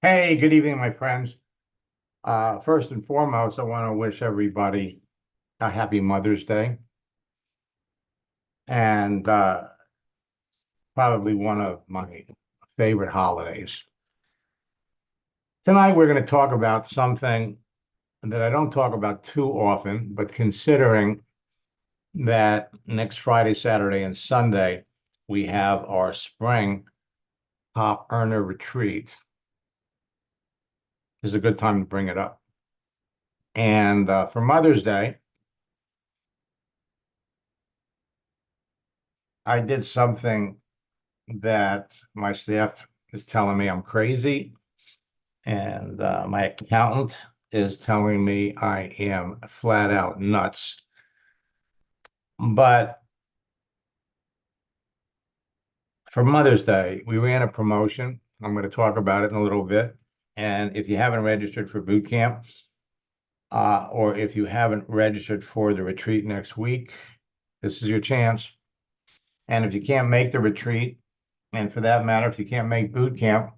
Hey, good evening, my friends. First and foremost, I want to wish everybody a happy Mother's Day and probably one of my favorite holidays. Tonight, we're going to talk about something that I don't talk about too often, but considering that next Friday, Saturday, and Sunday, we have our spring top earner retreat, this is a good time to bring it up. And for Mother's Day, I did something that my staff is telling me I'm crazy, and my accountant is telling me I am flat out nuts. But for Mother's Day, we ran a promotion. I'm going to talk about it in a little bit. And if you haven't registered for boot camp, or if you haven't registered for the retreat next week, this is your chance. And if you can't make the retreat, and for that matter, if you can't make boot camp,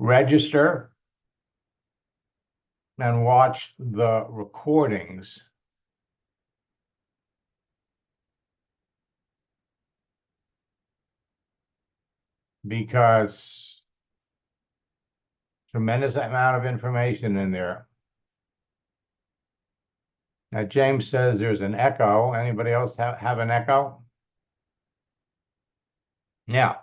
register and watch the recordings because tremendous amount of information in there. Now, James says there's an echo. Anybody else have an echo? Now,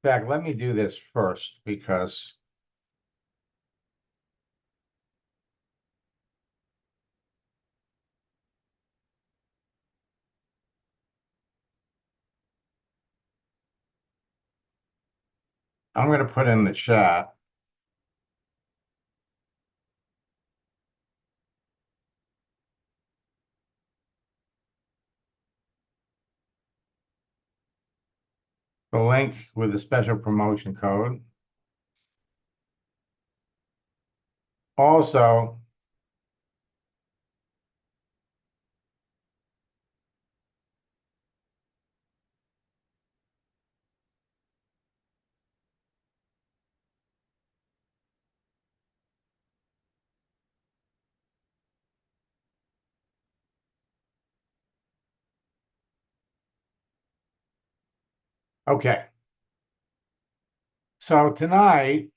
in fact, let me do this first because I'm going to put in the chat. The link with the special promotion code. Also, okay. So tonight,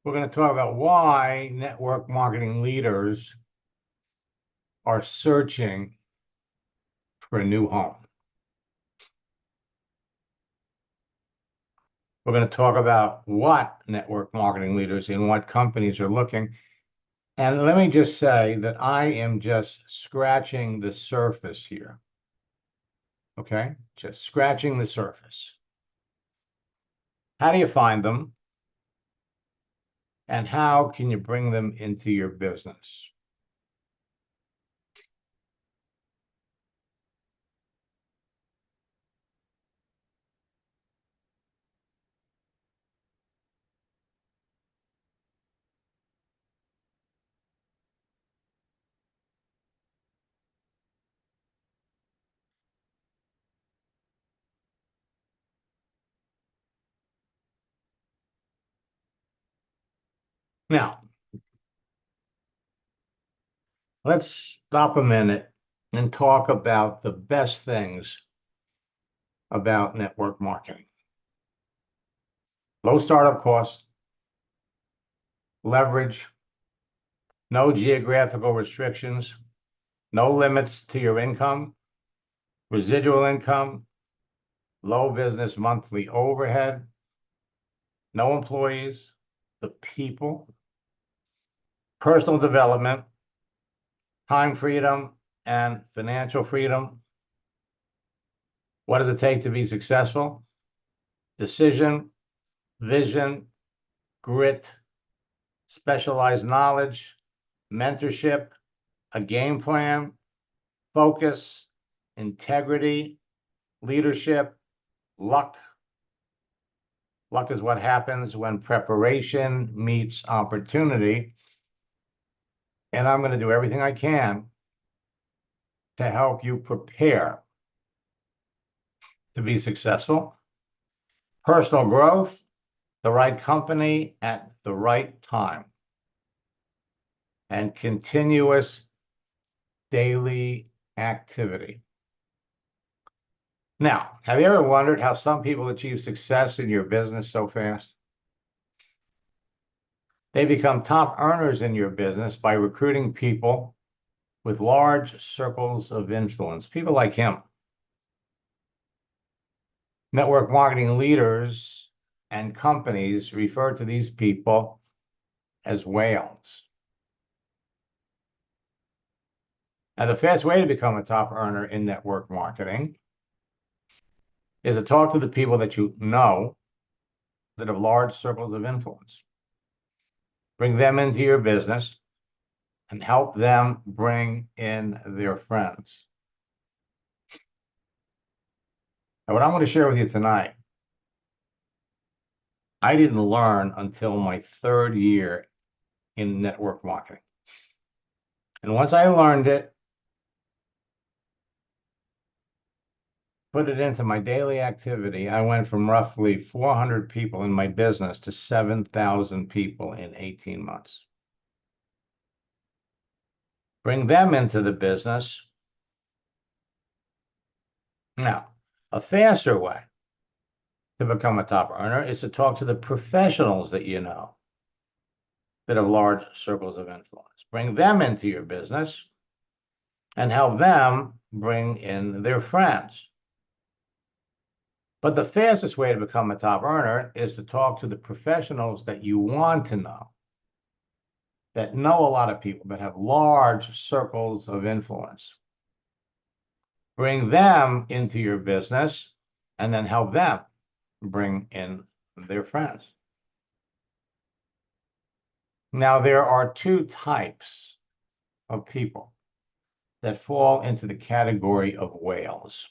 we're going to talk about why network marketing leaders are searching for a new home. We're going to talk about what network marketing leaders in what companies are looking. And let me just say that I am just scratching the surface here. Okay, just scratching the surface. How do you find them? And how can you bring them into your business? Now, let's stop a minute and talk about the best things about network marketing. Low startup cost, leverage, no geographical restrictions, no limits to your income, residual income, low business monthly overhead, no employees, the people, personal development, time freedom, and financial freedom. What does it take to be successful? Decision, vision, grit, specialized knowledge, mentorship, a game plan, focus, integrity, leadership, luck. Luck is what happens when preparation meets opportunity. And I'm going to do everything I can to help you prepare to be successful, personal growth, the right company at the right time, and continuous daily activity. Now, have you ever wondered how some people achieve success in your business so fast? They become top earners in your business by recruiting people with large circles of influence, people like him. Network marketing leaders and companies refer to these people as whales. Now, the fast way to become a top earner in network marketing is to talk to the people that you know that have large circles of influence. Bring them into your business and help them bring in their friends. Now, what I'm going to share with you tonight, I didn't learn until my third year in network marketing. And once I learned it, put it into my daily activity, I went from roughly 400 people in my business to 7,000 people in 18 months. Bring them into the business. Now, a faster way to become a top earner is to talk to the professionals that you know that have large circles of influence. Bring them into your business and help them bring in their friends. But the fastest way to become a top earner is to talk to the professionals that you want to know, that know a lot of people, that have large circles of influence. Bring them into your business and then help them bring in their friends. Now, there are two types of people that fall into the category of whales.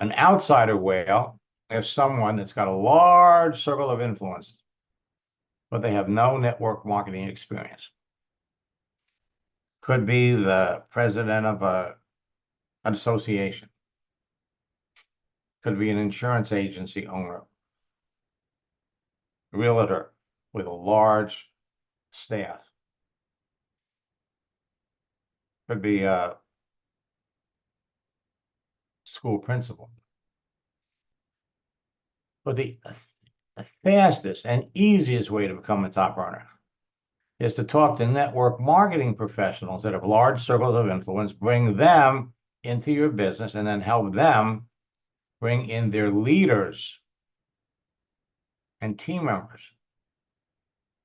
An outsider whale is someone that's got a large circle of influence, but they have no network marketing experience. Could be the president of an association. Could be an insurance agency owner, realtor with a large staff. Could be a school principal. But the fastest and easiest way to become a top earner is to talk to network marketing professionals that have large circles of influence, bring them into your business, and then help them bring in their leaders and team members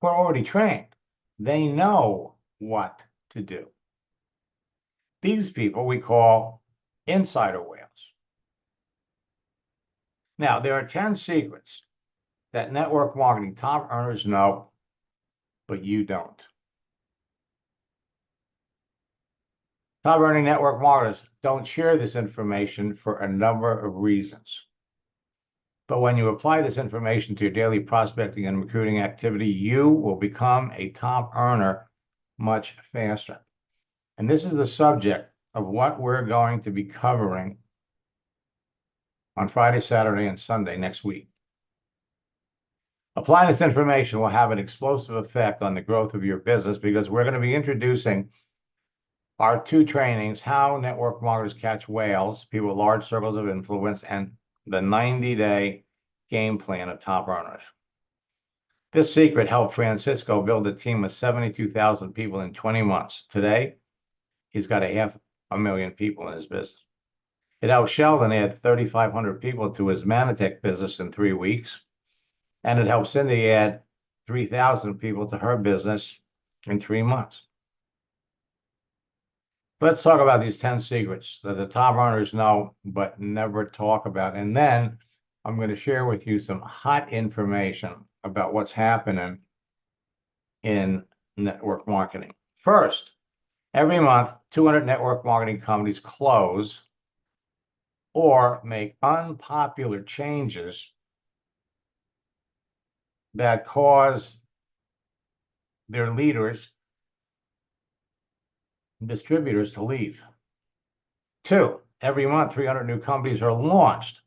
who are already trained. They know what to do. These people we call insider whales. Now, there are 10 secrets that network marketing top earners know, but you don't. Top earning network marketers don't share this information for a number of reasons. But when you apply this information to your daily prospecting and recruiting activity, you will become a top earner much faster. And this is the subject of what we're going to be covering on Friday, Saturday, and Sunday next week. Applying this information will have an explosive effect on the growth of your business because we're going to be introducing our two trainings, How Network Marketers Catch Whales, people with large circles of influence, and the 90-day game plan of top earners. This secret helped Francisco build a team of 72,000 people in 20 months. Today, he's got 500,000 people in his business. It helped Sheldon add 3,500 people to his Manatech business in 3 weeks. And it helped Cindy add 3,000 people to her business in 3 months. Let's talk about these 10 secrets that the top earners know but never talk about. And then I'm going to share with you some hot information about what's happening in network marketing. First, every month, 200 network marketing companies close or make unpopular changes that cause their leaders, distributors to leave. 2, every month, 300 new companies are launched,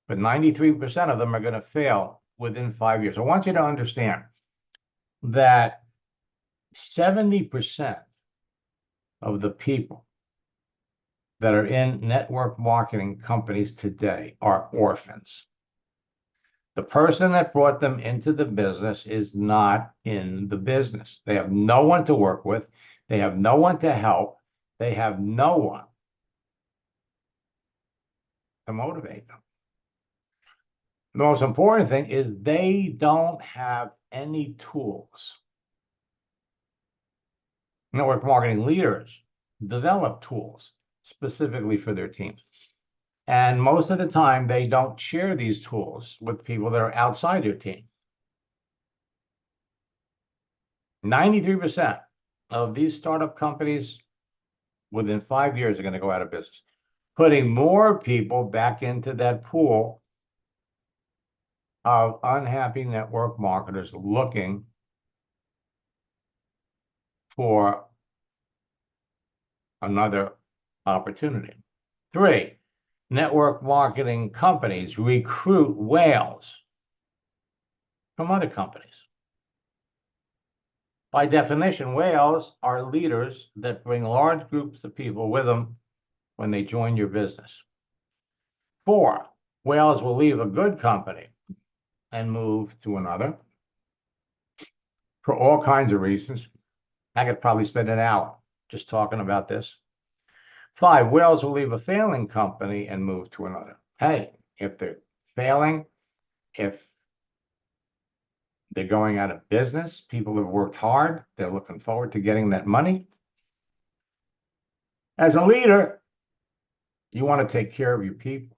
but 93% of them are going to fail within 5 years. I want you to understand that 70% of the people that are in network marketing companies today are orphans. The person that brought them into the business is not in the business. They have no one to work with. They have no one to help. They have no one to motivate them. The most important thing is they don't have any tools. Network marketing leaders develop tools specifically for their teams. And most of the time, they don't share these tools with people that are outside their team. 93% of these startup companies within 5 years are going to go out of business, putting more people back into that pool of unhappy network marketers looking for another opportunity. 3, network marketing companies recruit whales from other companies. By definition, whales are leaders that bring large groups of people with them when they join your business. 4, whales will leave a good company and move to another for all kinds of reasons. I could probably spend an hour just talking about this. 5, whales will leave a failing company and move to another. Hey, if they're failing, if they're going out of business, people have worked hard, they're looking forward to getting that money. As a leader, you want to take care of your people.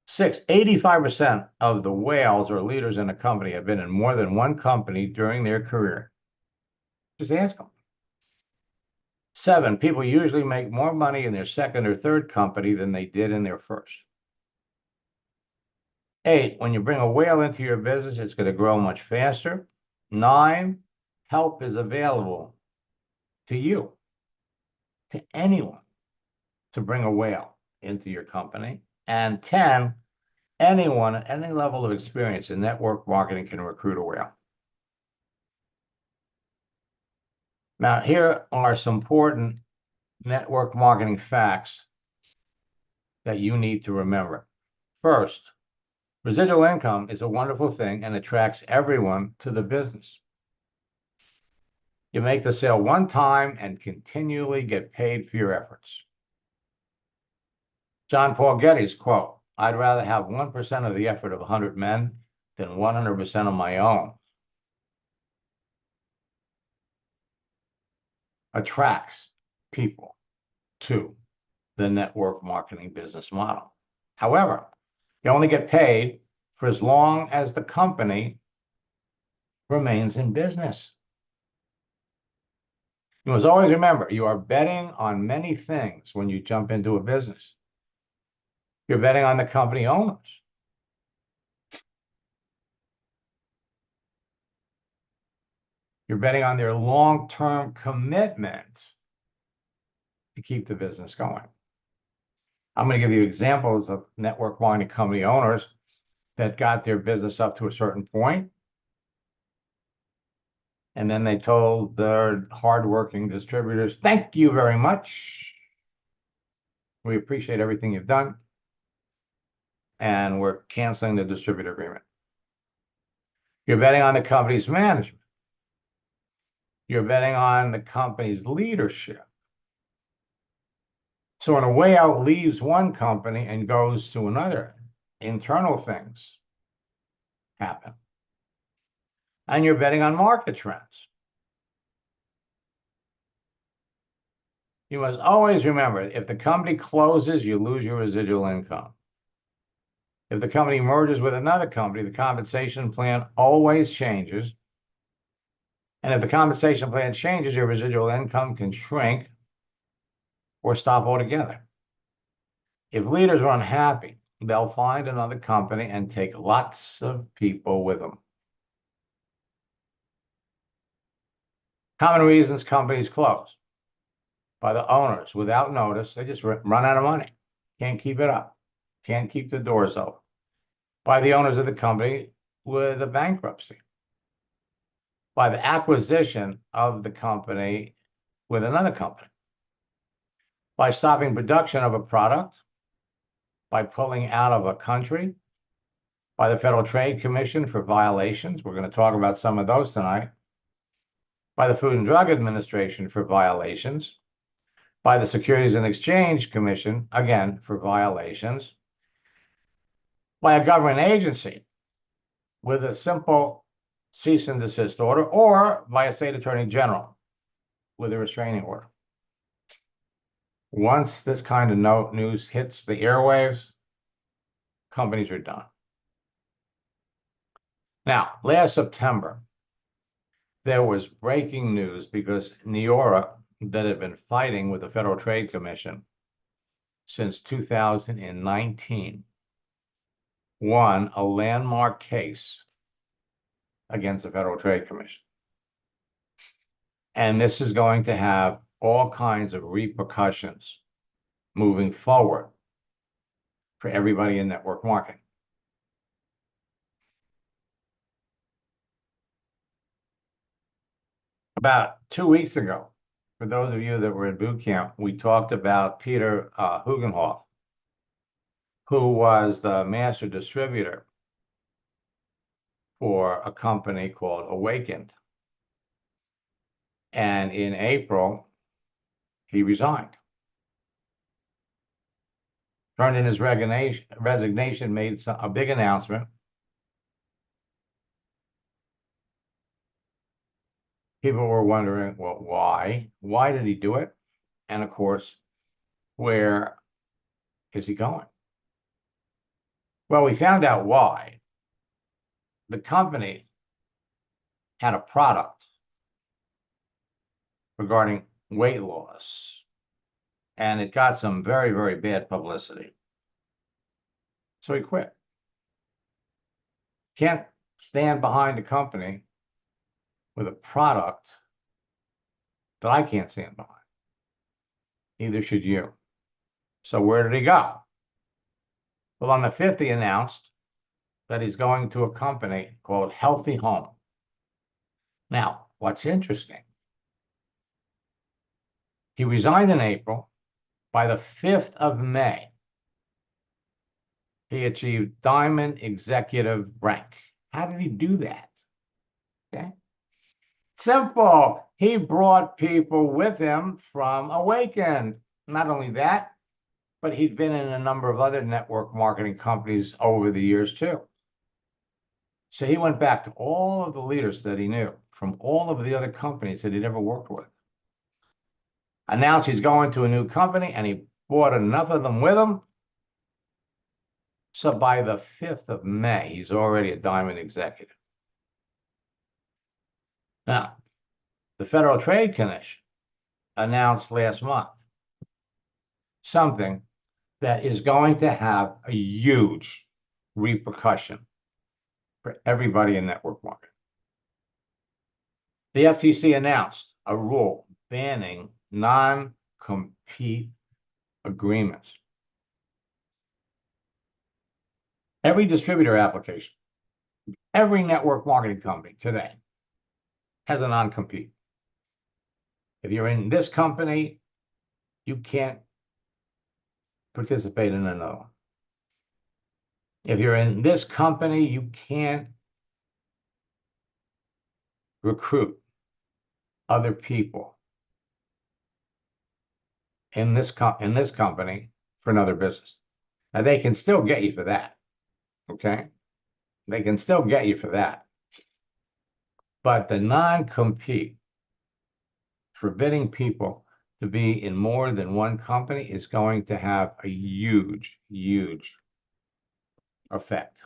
6, 85% of the whales or leaders in a company have been in more than one company during their career. Just ask them. 7, people usually make more money in their second or third company than they did in their first. 8, when you bring a whale into your business, it's going to grow much faster. 9, help is available to you, to anyone, to bring a whale into your company. And 10, anyone at any level of experience in network marketing can recruit a whale. Now, here are some important network marketing facts that you need to remember. First, residual income is a wonderful thing and attracts everyone to the business. You make the sale one time and continually get paid for your efforts. John Paul Getty's quote, "I'd rather have 1% of the effort of 100 men than 100% of my own," attracts people to the network marketing business model. However, you only get paid for as long as the company remains in business. You must always remember, you are betting on many things when you jump into a business. You're betting on the company owners. You're betting on their long-term commitment to keep the business going. I'm going to give you examples of network marketing company owners that got their business up to a certain point, and then they told their hardworking distributors, "Thank you very much. We appreciate everything you've done, and we're canceling the distributor agreement." You're betting on the company's management. You're betting on the company's leadership. So when a whale leaves one company and goes to another, internal things happen. And you're betting on market trends. You must always remember, if the company closes, you lose your residual income. If the company merges with another company, the compensation plan always changes. And if the compensation plan changes, your residual income can shrink or stop altogether. If leaders are unhappy, they'll find another company and take lots of people with them. Common reasons companies close by the owners without notice. They just run out of money. Can't keep it up. Can't keep the doors open. By the owners of the company with a bankruptcy. By the acquisition of the company with another company. By stopping production of a product. By pulling out of a country. By the Federal Trade Commission for violations. We're going to talk about some of those tonight. By the Food and Drug Administration for violations. By the Securities and Exchange Commission, again, for violations. By a government agency with a simple cease and desist order, or by a state attorney general with a restraining order. Once this kind of news hits the airwaves, companies are done. Now, last September, there was breaking news because Neora, that had been fighting with the Federal Trade Commission since 2019, won a landmark case against the Federal Trade Commission. And this is going to have all kinds of repercussions moving forward for everybody in network marketing. About 2 weeks ago, for those of you that were in boot camp, we talked about Peter Hugenhoff, who was the master distributor for a company called Awakened. And in April, he resigned. Turned in his resignation, made a big announcement. People were wondering, well, why? Why did he do it? And of course, where is he going? Well, we found out why. The company had a product regarding weight loss, and it got some very, very bad publicity. So he quit. Can't stand behind a company with a product that I can't stand behind. Neither should you. So where did he go? Well, on the 5th, he announced that he's going to a company called Healthy Home. Now, what's interesting, he resigned in April. By the 5th of May, he achieved Diamond Executive rank. How did he do that? Okay. Simple. He brought people with him from Awakened. Not only that, but he's been in a number of other network marketing companies over the years too. So he went back to all of the leaders that he knew from all of the other companies that he'd ever worked with. Announced he's going to a new company, and he brought enough of them with him. So by the 5th of May, he's already a Diamond Executive. Now, the Federal Trade Commission announced last month something that is going to have a huge repercussion for everybody in network marketing. The FTC announced a rule banning non-compete agreements. Every distributor application, every network marketing company today has a non-compete. If you're in this company, you can't participate in another one. If you're in this company, you can't recruit other people in this company for another business. Now, they can still get you for that, okay? They can still get you for that. But the non-compete, forbidding people to be in more than one company, is going to have a huge, huge effect.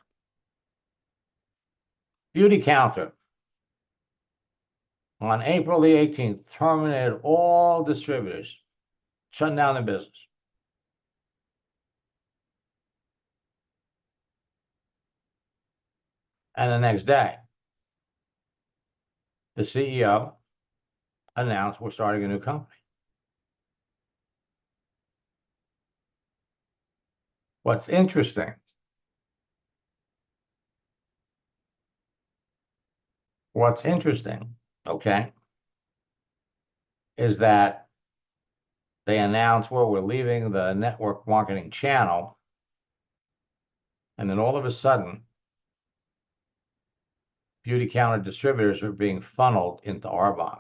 Beauty Counter on April the 18th terminated all distributors, shutting down their business. And the next day, the CEO announce we're starting a new company. What's interesting, okay, is that they announce, well, we're leaving the network marketing channel, and then all of a sudden, beauty counter distributors are being funneled into Arbonne.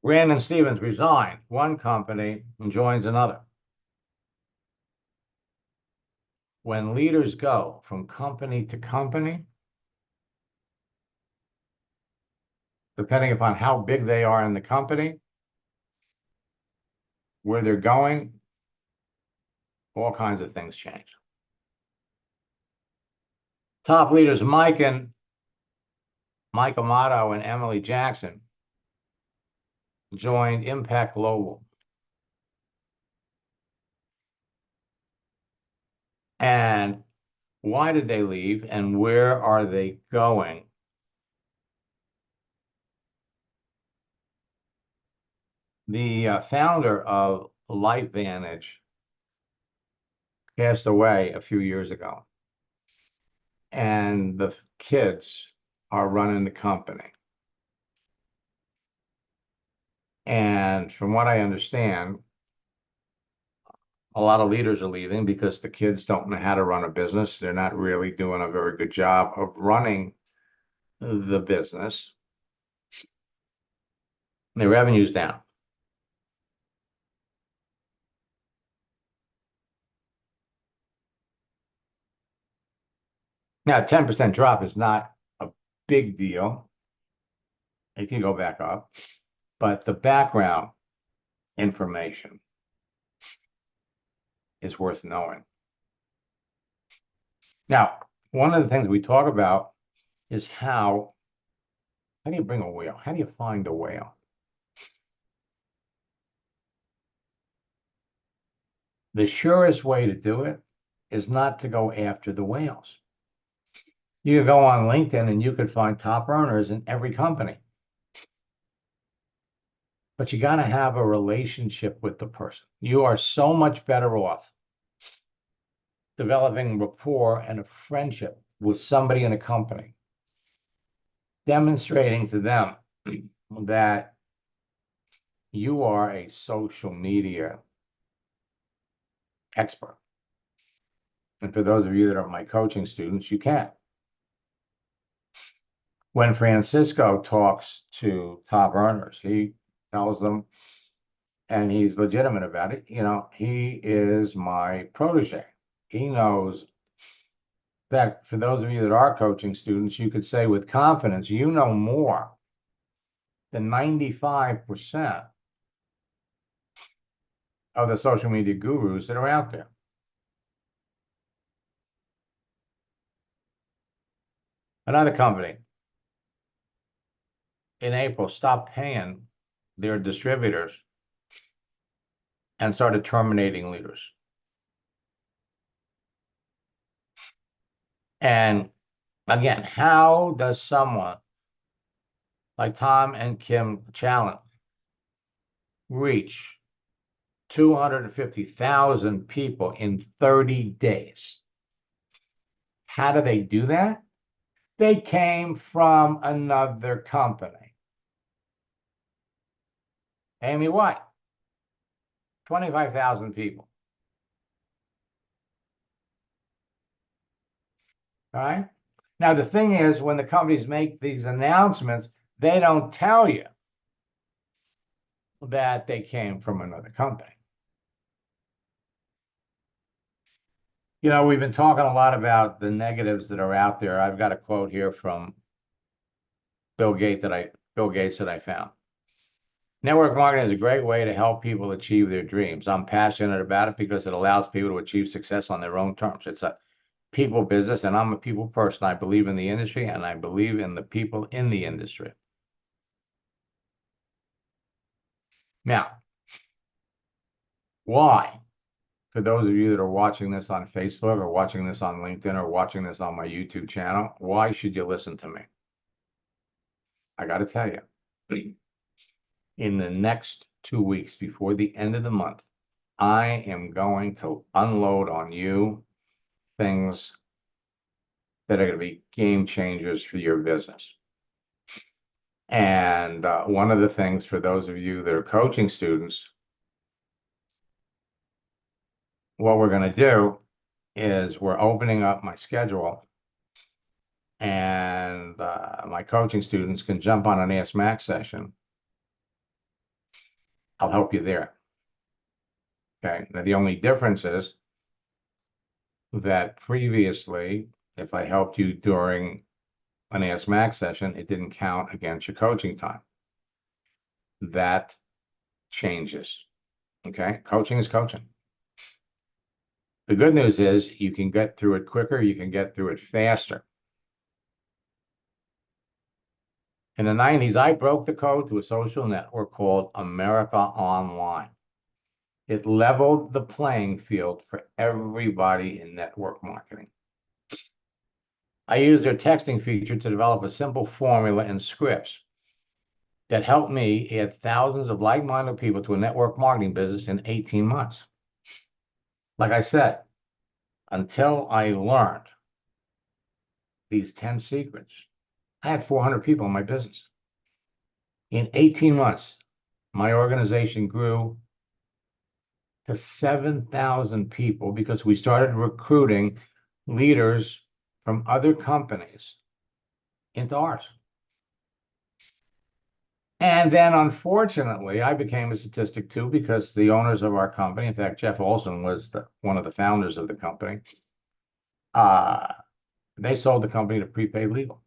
Rand and Stevens resign one company and joins another. When leaders go from company to company, depending upon how big they are in the company, where they're going, all kinds of things change. Top leaders Mike Amato and Emily Jackson joined Impact Global. And why did they leave and where are they going? The founder of LifeVantage passed away a few years ago, and the kids are running the company. And from what I understand, a lot of leaders are leaving because the kids don't know how to run a business. They're not really doing a very good job of running the business. Their revenue's down. Now, 10% drop is not a big deal. It can go back up, but the background information is worth knowing. Now, one of the things we talk about is how do you bring a whale? How do you find a whale? The surest way to do it is not to go after the whales. You could go on LinkedIn and you could find top earners in every company. But you got to have a relationship with the person. You are so much better off developing rapport and a friendship with somebody in a company, demonstrating to them that you are a social media expert. And for those of you that are my coaching students, you can. When Francisco talks to top earners, he tells them, and he's legitimate about it, he is my protege. He knows that for those of you that are coaching students, you could say with confidence, you know more than 95% of the social media gurus that are out there. Another company in April stopped paying their distributors and started terminating leaders. And again, how does someone like Tom and Kim Challen reach 250,000 people in 30 days? How do they do that? They came from another company. Amy White, 25,000 people. All right. Now, the thing is, when the companies make these announcements, they don't tell you that they came from another company. We've been talking a lot about the negatives that are out there. I've got a quote here from Bill Gates that I found. Network marketing is a great way to help people achieve their dreams. I'm passionate about it because it allows people to achieve success on their own terms. It's a people business, and I'm a people person. I believe in the industry, and I believe in the people in the industry. Now, why for those of you that are watching this on Facebook or watching this on LinkedIn or watching this on my YouTube channel, why should you listen to me? I got to tell you, in the next 2 weeks before the end of the month, I am going to unload on you things that are going to be game changers for your business. And one of the things for those of you that are coaching students, what we're going to do is we're opening up my schedule, and my coaching students can jump on an Ask Max session. I'll help you there. Okay. Now, the only difference is that previously, if I helped you during an Ask Max session, it didn't count against your coaching time. That changes. Okay. Coaching is coaching. The good news is you can get through it quicker. You can get through it faster. In the 90s, I broke the code to a social network called America Online. It leveled the playing field for everybody in network marketing. I used their texting feature to develop a simple formula and scripts that helped me add thousands of like-minded people to a network marketing business in 18 months. Like I said, until I learned these 10 secrets, I had 400 people in my business. In 18 months, my organization grew to 7,000 people because we started recruiting leaders from other companies into ours. And then, unfortunately, I became a statistic too, because the owners of our company, in fact, Jeff Olson was one of the founders of the company, they sold the company to Prepaid Legal.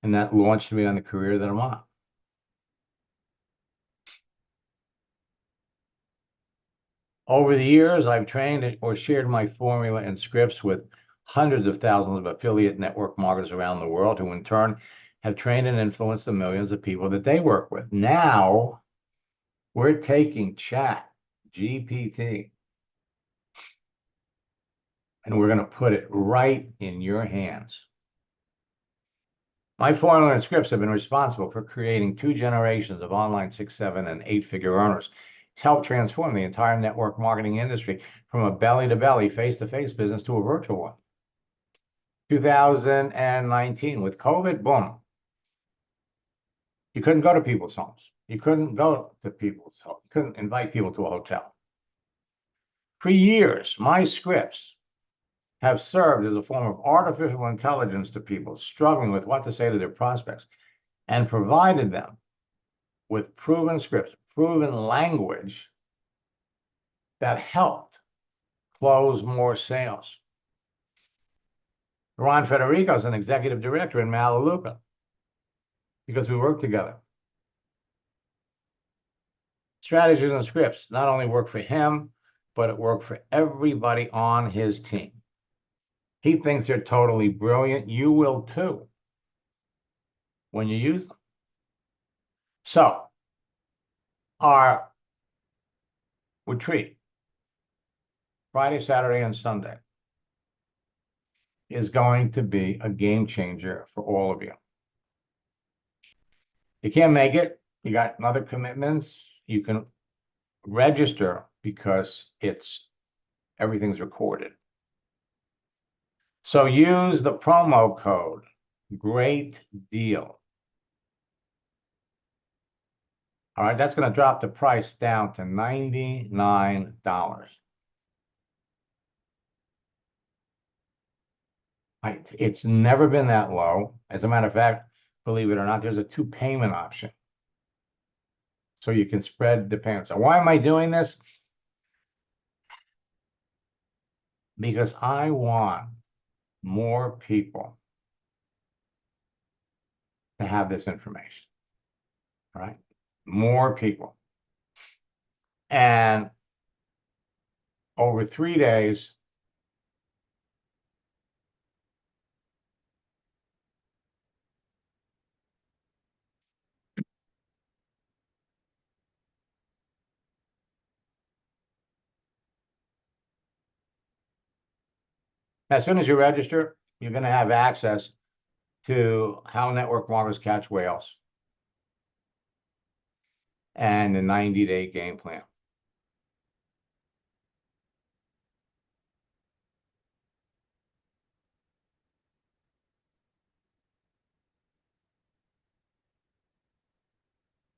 And that launched me on the career that I'm on. Over the years, I've trained or shared my formula and scripts with hundreds of thousands of affiliate network marketers around the world, who in turn have trained and influenced the millions of people that they work with. Now, we're taking Chat GPT and we're going to put it right in your hands. My formula and scripts have been responsible for creating 2 generations of online 6, 7, and 8-figure earners. It's helped transform the entire network marketing industry from a belly-to-belly, face-to-face business to a virtual one. 2019, with COVID, boom. You couldn't go to people's homes. You couldn't go to people's homes. You couldn't invite people to a hotel. For years, my scripts have served as a form of artificial intelligence to people struggling with what to say to their prospects, and provided them with proven scripts, proven language that helped close more sales. Ron Federico is an executive director in Melaleuca because we work together. Strategies and scripts not only work for him, but it worked for everybody on his team. He thinks they're totally brilliant. You will too when you use them. So, our retreat, Friday, Saturday, and Sunday, is going to be a game changer for all of you. You can't make it, you got other commitments, you can register because everything's recorded. So use the promo code, great deal. All right, that's going to drop the price down to $99. It's never been that low. As a matter of fact, believe it or not, there's a 2-payment option. So you can spread the payments. So why am I doing this? Because I want more people to have this information. All right? More people. And over 3 days, As soon as you register, you're going to have access to how network marketers catch whales and the 90-day game plan.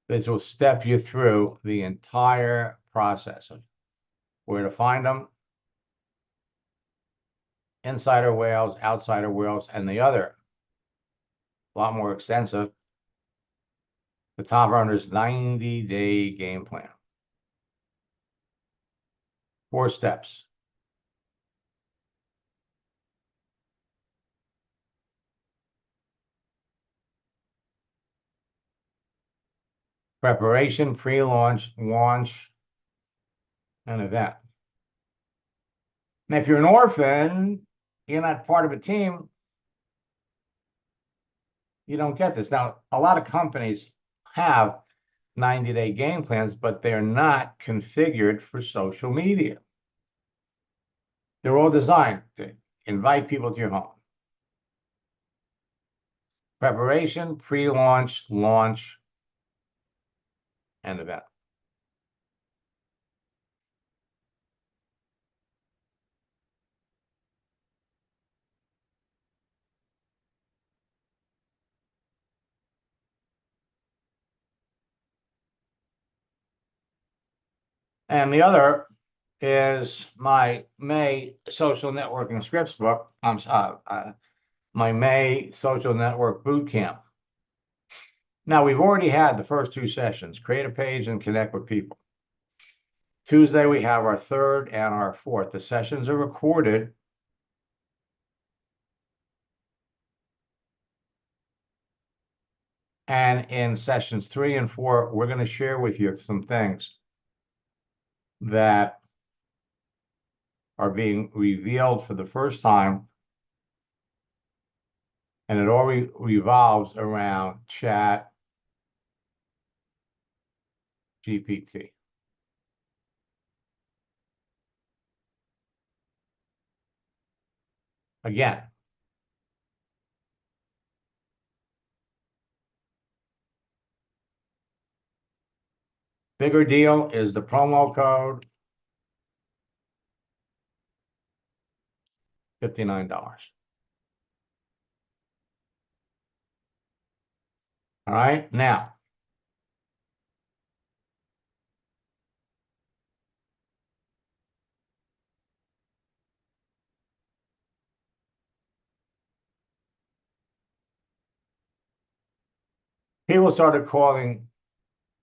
This will step you through the entire process of where to find them, insider whales, outsider whales, and the other, a lot more extensive, the top earners 90-day game plan. 4 steps. Preparation, pre-launch, launch, and event. And if you're an orphan, you're not part of a team, you don't get this. Now, a lot of companies have 90-day game plans, but they're not configured for social media. They're all designed to invite people to your home. Preparation, pre-launch, launch, and event. And the other is my May social networking scripts book. My May social network boot camp. Now, we've already had the first 2 sessions, create a page and connect with people. Tuesday, we have our 3rd and our 4th. The sessions are recorded. And in sessions 3 and 4, we're going to share with you some things that are being revealed for the first time. And it all revolves around Chat GPT. Again, bigger deal is the promo code, $59. All right, now, people started calling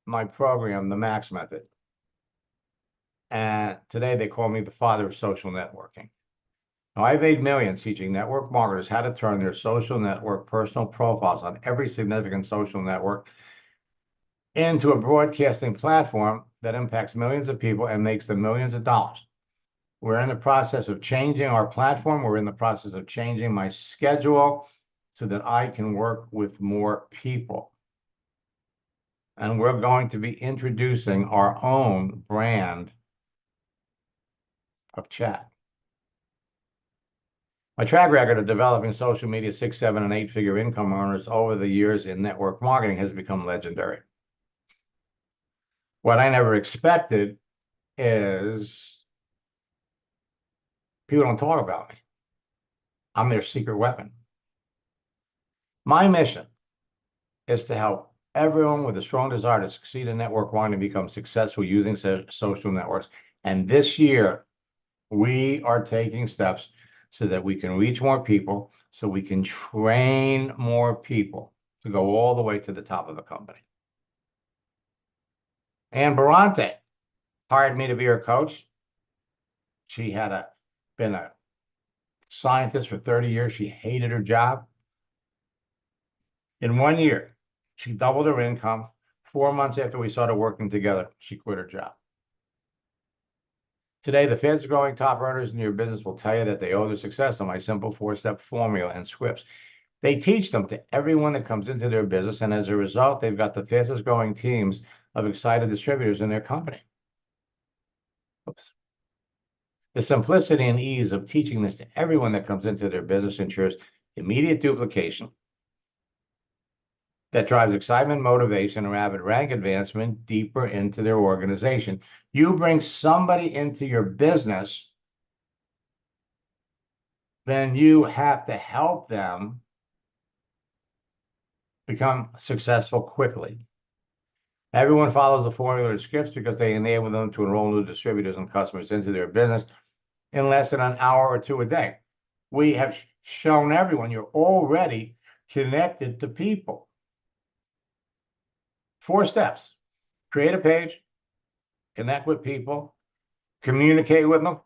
my program the Max Method. And today they call me the father of social networking. Now, I've made millions teaching network marketers how to turn their social network personal profiles on every significant social network into a broadcasting platform that impacts millions of people and makes them millions of dollars. We're in the process of changing our platform. We're in the process of changing my schedule so that I can work with more people. And we're going to be introducing our own brand of chat. My track record of developing social media 6, 7, and 8-figure income earners over the years in network marketing has become legendary. What I never expected is people don't talk about me. I'm their secret weapon. My mission is to help everyone with a strong desire to succeed in network marketing and become successful using social networks. And this year, we are taking steps so that we can reach more people, so we can train more people to go all the way to the top of the company. Ann Barante hired me to be her coach. She had been a scientist for 30 years. She hated her job. In 1 year, she doubled her income. 4 months after we started working together, she quit her job. Today, the fastest growing top earners in your business will tell you that they owe their success on my simple 4-step formula and scripts. They teach them to everyone that comes into their business, and as a result, they've got the fastest growing teams of excited distributors in their company. Oops. The simplicity and ease of teaching this to everyone that comes into their business ensures immediate duplication that drives excitement, motivation, and rapid rank advancement deeper into their organization. You bring somebody into your business, then you have to help them become successful quickly. Everyone follows the formula and scripts because they enable them to enroll new distributors and customers into their business in less than an hour or two a day. We have shown everyone you're already connected to people. 4 steps: create a page, connect with people, communicate with them,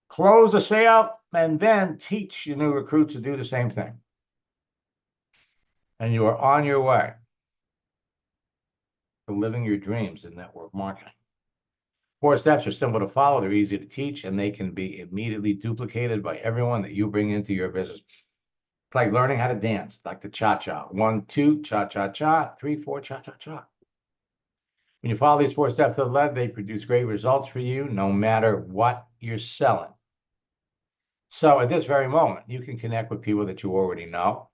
close a sale, and then teach your new recruits to do the same thing. And you are on your way to living your dreams in network marketing. 4 steps are simple to follow, they're easy to teach, and they can be immediately duplicated by everyone that you bring into your business. It's like learning how to dance, like the cha-cha. 1, 2, cha-cha-cha, 3, 4, cha-cha-cha. When you follow these 4 steps to the left, they produce great results for you, no matter what you're selling. So at this very moment, you can connect with people that you already know,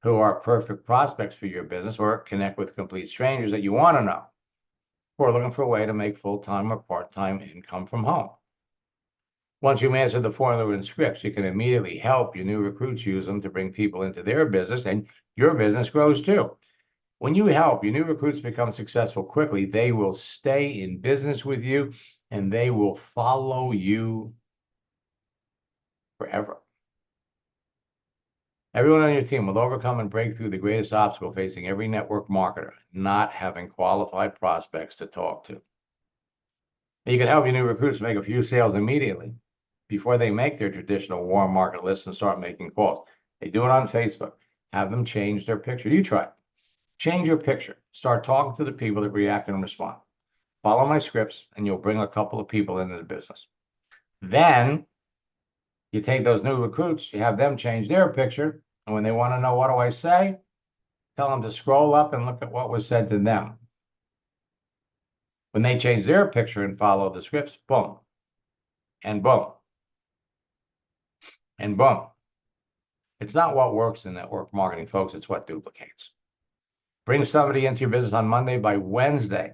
who are perfect prospects for your business, or connect with complete strangers that you want to know, who are looking for a way to make full-time or part-time income from home. Once you master the formula and scripts, you can immediately help your new recruits use them to bring people into their business, and your business grows too. When you help your new recruits become successful quickly, they will stay in business with you, and they will follow you forever. Everyone on your team will overcome and break through the greatest obstacle facing every network marketer: not having qualified prospects to talk to. You can help your new recruits make a few sales immediately before they make their traditional warm market list and start making calls. They do it on Facebook. Have them change their picture. You try it. Change your picture. Start talking to the people that react and respond. Follow my scripts, and you'll bring a couple of people into the business. Then you take those new recruits, you have them change their picture, and when they want to know what do I say, tell them to scroll up and look at what was said to them. When they change their picture and follow the scripts, boom, and boom, and boom. It's not what works in network marketing, folks. It's what duplicates. Bring somebody into your business on Monday. By Wednesday,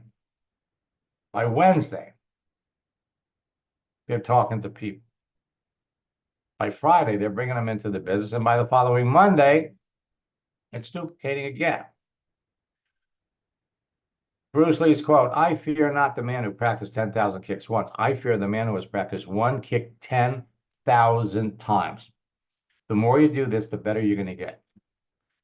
they're talking to people. By Friday, they're bringing them into the business. And by the following Monday, it's duplicating again. Bruce Lee's quote: "I fear not the man who practiced 10,000 kicks once. I fear the man who has practiced one kick 10,000 times." The more you do this, the better you're going to get.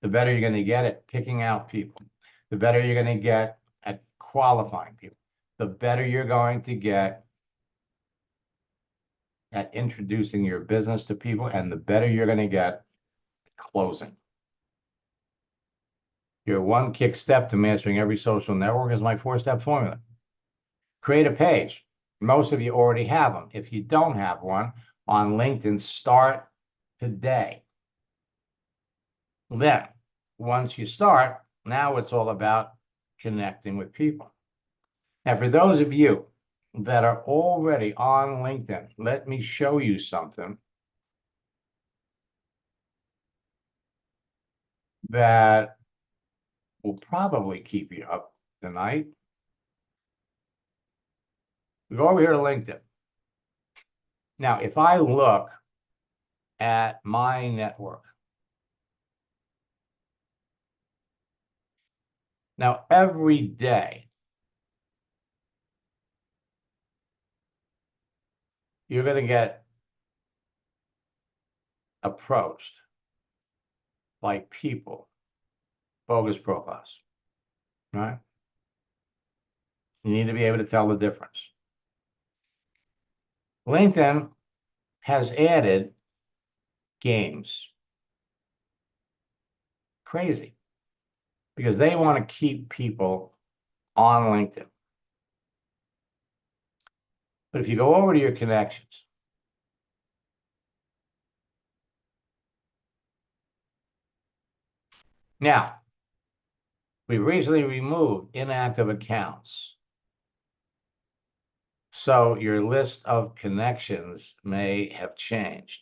The better you're going to get at picking out people. The better you're going to get at qualifying people. The better you're going to get at introducing your business to people, and the better you're going to get at closing. Your one kick step to mastering every social network is my 4-step formula. Create a page. Most of you already have them. If you don't have one on LinkedIn, start today. Then, once you start, now it's all about connecting with people. Now, for those of you that are already on LinkedIn, let me show you something that will probably keep you up tonight. We go over here to LinkedIn. Now, if I look at my network, now every day, you're going to get approached by people, bogus profiles, right? You need to be able to tell the difference. LinkedIn has added games. Crazy. Because they want to keep people on LinkedIn. But if you go over to your connections, now, we recently removed inactive accounts. So your list of connections may have changed.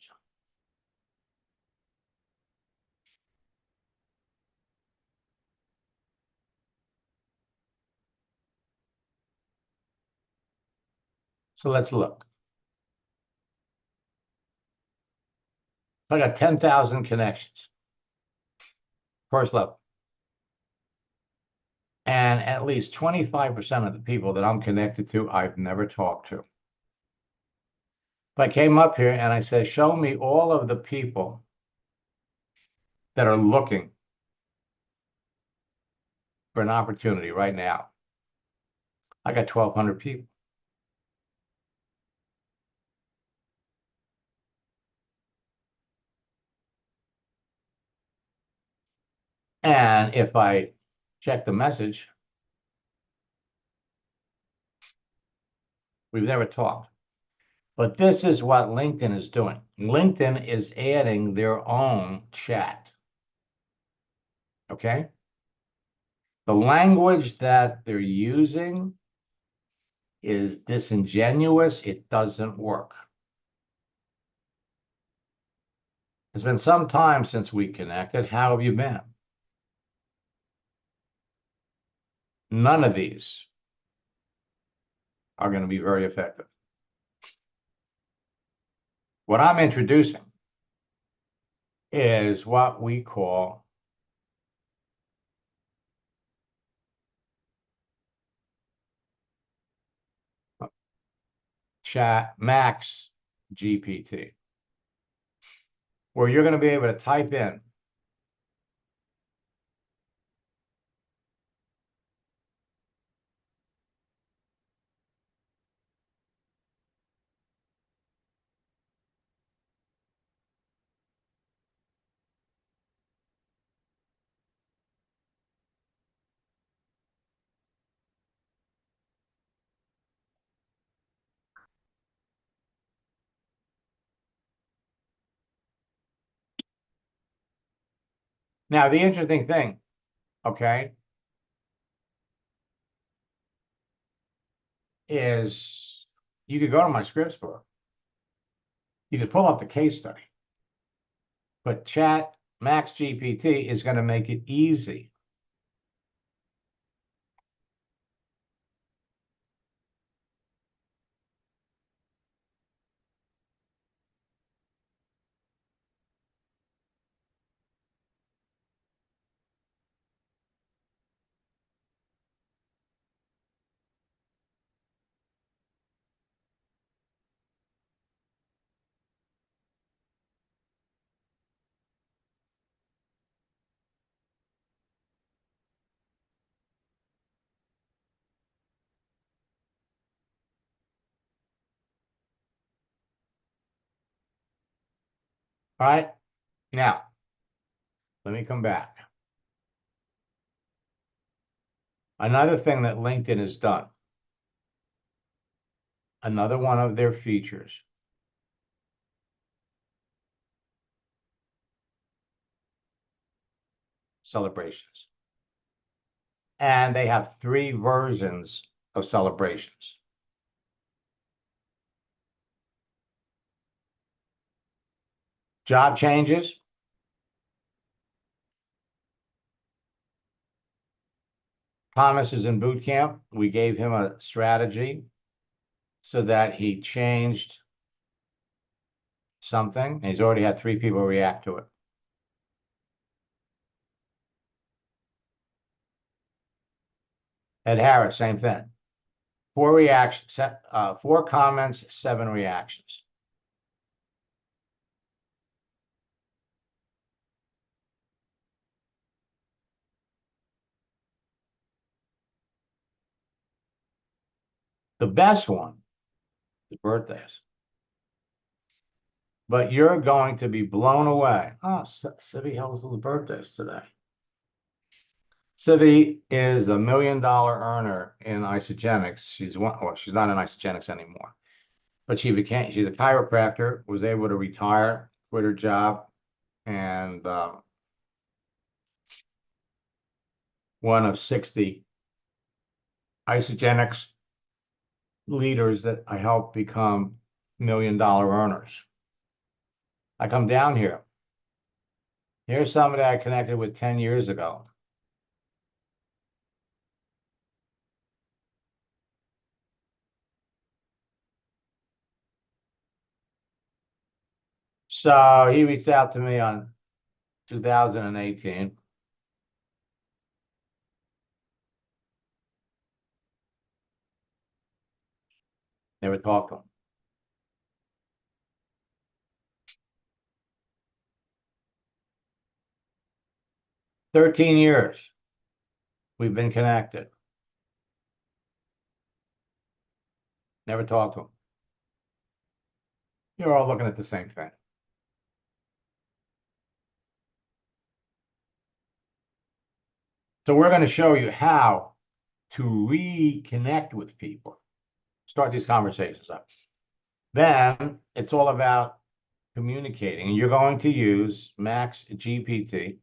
So let's look. I got 10,000 connections, first level. And at least 25% of the people that I'm connected to, I've never talked to. If I came up here and I said, show me all of the people that are looking for an opportunity right now, I got 1,200 people. And if I check the message, we've never talked. But this is what LinkedIn is doing. LinkedIn is adding their own chat. Okay? The language that they're using is disingenuous. It doesn't work. It's been some time since we connected. How have you been? None of these are going to be very effective. What I'm introducing is what we call Chat Max GPT, where you're going to be able to type in now. The interesting thing, okay, is you could go to my scripts book, you could pull up the case study, but Chat Max GPT is going to make it easy. All right, now let me come back. Another thing that LinkedIn has done, another one of their features, celebrations. And they have 3 versions of celebrations. Job changes. Thomas is in boot camp. We gave him a strategy so that he changed something. He's already had 3 people react to it. Ed Harris, same thing. 4 reactions, 4 comments, 7 reactions. The best one is birthdays. But you're going to be blown away. Oh, Civi Hell's birthdays today. Civi is a $1 million earner in Isagenix. She's not in Isagenix anymore, but she's a chiropractor, was able to retire, quit her job, and one of 60 Isagenix leaders that I help become $1 million earners. I come down here. Here's somebody I connected with 10 years ago. So he reached out to me on 2018. Never talked to him. 13 years we've been connected. Never talked to him. You're all looking at the same thing. So we're going to show you how to reconnect with people, start these conversations up. Then it's all about communicating. You're going to use Max GPT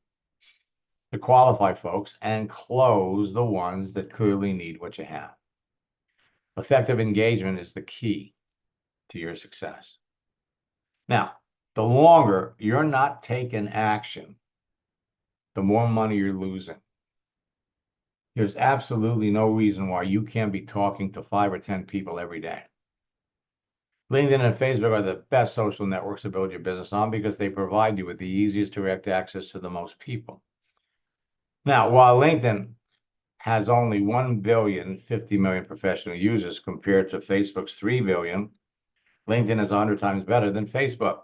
to qualify folks and close the ones that clearly need what you have. Effective engagement is the key to your success. Now, the longer you're not taking action, the more money you're losing. There's absolutely no reason why you can't be talking to 5 or 10 people every day. LinkedIn and Facebook are the best social networks to build your business on because they provide you with the easiest direct access to the most people. Now, while LinkedIn has only 1,050 million professional users compared to Facebook's 3 billion, LinkedIn is 100 times better than Facebook.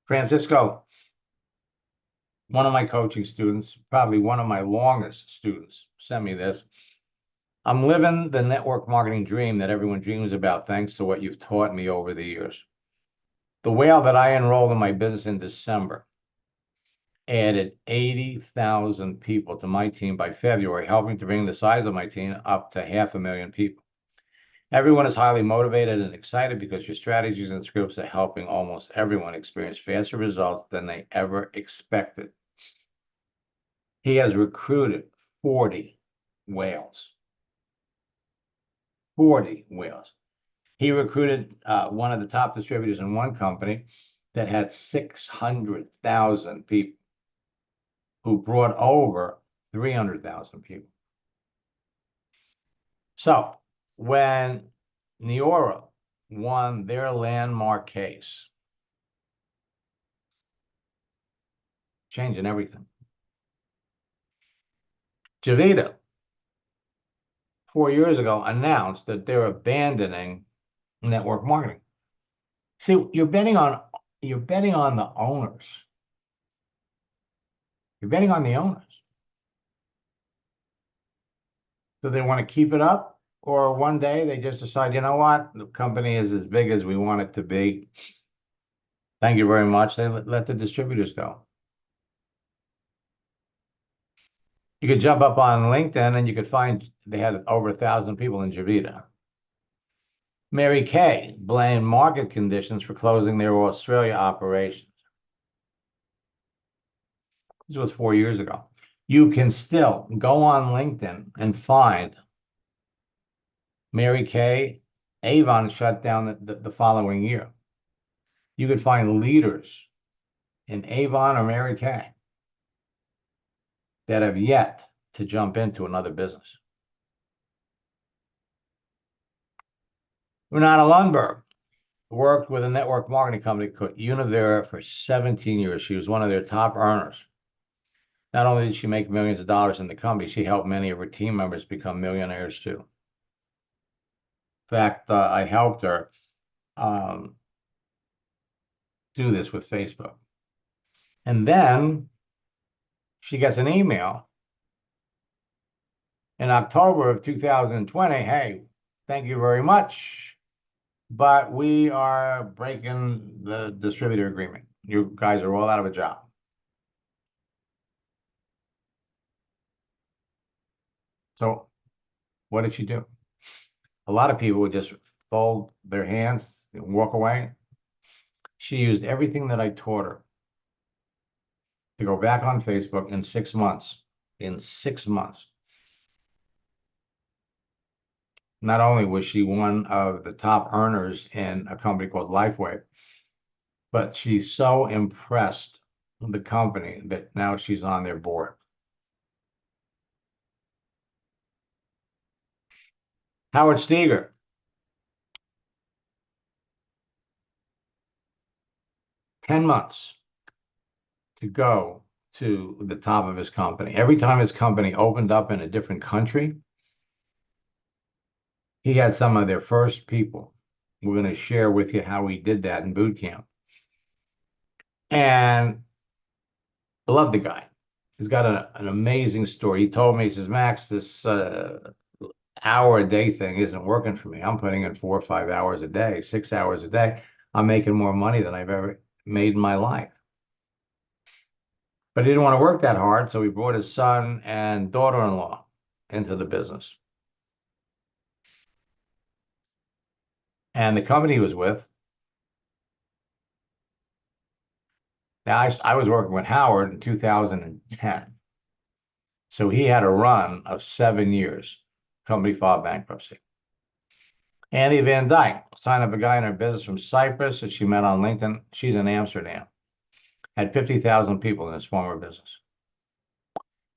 Francisco, one of my coaching students, probably one of my longest students, sent me this. I'm living the network marketing dream that everyone dreams about thanks to what you've taught me over the years. The whale that I enrolled in my business in December added 80,000 people to my team by February, helping to bring the size of my team up to 500,000 people. Everyone is highly motivated and excited because your strategies and scripts are helping almost everyone experience faster results than they ever expected. He has recruited 40 whales. 40 whales. He recruited one of the top distributors in one company that had 600,000 people who brought over 300,000 people. So when Neora won their landmark case, changing everything. Youngevity, 4 years ago, announced that they're abandoning network marketing. See, you're betting on the owners. You're betting on the owners. Do they want to keep it up? Or one day they just decide, you know what, the company is as big as we want it to be. Thank you very much. They let the distributors go. You could jump up on LinkedIn and you could find they had over 1,000 people in Youngevity. Mary Kay blamed market conditions for closing their Australia operations. This was 4 years ago. You can still go on LinkedIn and find Mary Kay. Avon shut down the following year. You could find leaders in Avon or Mary Kay that have yet to jump into another business. Renata Lundberg worked with a network marketing company called Univera for 17 years. She was one of their top earners. Not only did she make millions of dollars in the company, she helped many of her team members become millionaires too. In fact, I helped her do this with Facebook. And then she gets an email in October of 2020. Hey, thank you very much, but we are breaking the distributor agreement. You guys are all out of a job. So what did she do? A lot of people would just fold their hands and walk away. She used everything that I taught her to go back on Facebook in 6 months. In 6 months. Not only was she one of the top earners in a company called LifeWave, but she's so impressed with the company that now she's on their board. Howard Steger, 10 months to go to the top of his company. Every time his company opened up in a different country, he had some of their first people. We're going to share with you how he did that in boot camp. And I love the guy. He's got an amazing story. He told me, he says, Max, this hour a day thing isn't working for me. I'm putting in 4 or 5 hours a day, 6 hours a day. I'm making more money than I've ever made in my life. But he didn't want to work that hard, so he brought his son and daughter-in-law into the business. And the company he was with, now I was working with Howard in 2010. So he had a run of 7 years. Company filed bankruptcy. Annie Van Dyke signed up a guy in her business from Cyprus that she met on LinkedIn. She's in Amsterdam. Had 50,000 people in his former business.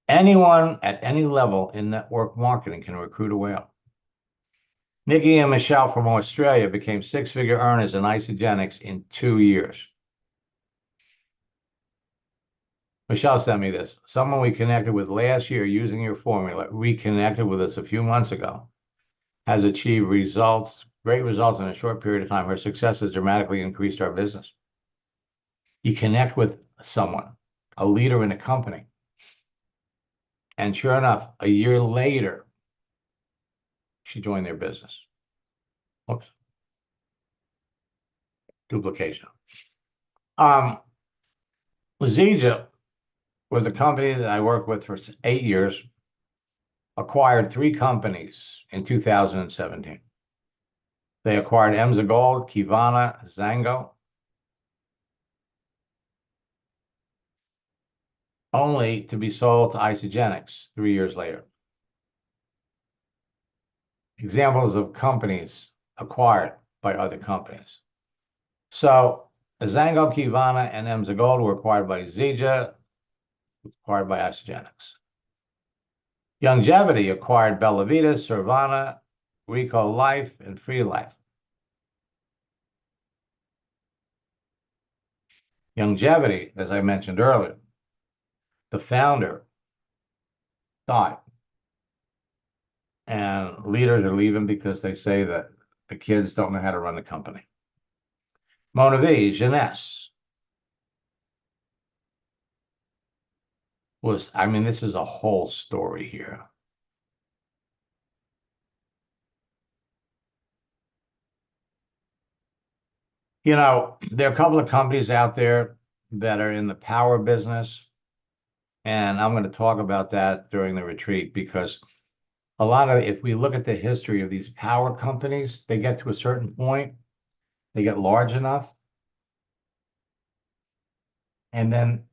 Anyone at any level in network marketing can recruit a whale. Nikki and Michelle from Australia became six-figure earners in Isagenix in 2 years. Michelle sent me this. Someone we connected with last year using your formula reconnected with us a few months ago, has achieved great results in a short period of time. Her success has dramatically increased our business. You connect with someone, a leader in a company, and sure enough, a year later, she joined their business. Oops. Duplication. Zija was a company that I worked with for 8 years, acquired 3 companies in 2017. They acquired Emza Gold, Kivana, Zango, only to be sold to Isagenix 3 years later. Examples of companies acquired by other companies. So Zango, Kivana, and Emza Gold were acquired by Zija, acquired by Isagenix. Youngevity acquired Bella Vita, Servana, Rico Life, and Free Life. Youngevity, as I mentioned earlier, the founder died. And leaders are leaving because they say that the kids don't know how to run the company. Modere, Jeunesse was, I mean, this is a whole story here. You know, there are a couple of companies out there that are in the power business, and I'm going to talk about that during the retreat because a lot of, if we look at the history of these power companies, they get to a certain point, they get large enough, and then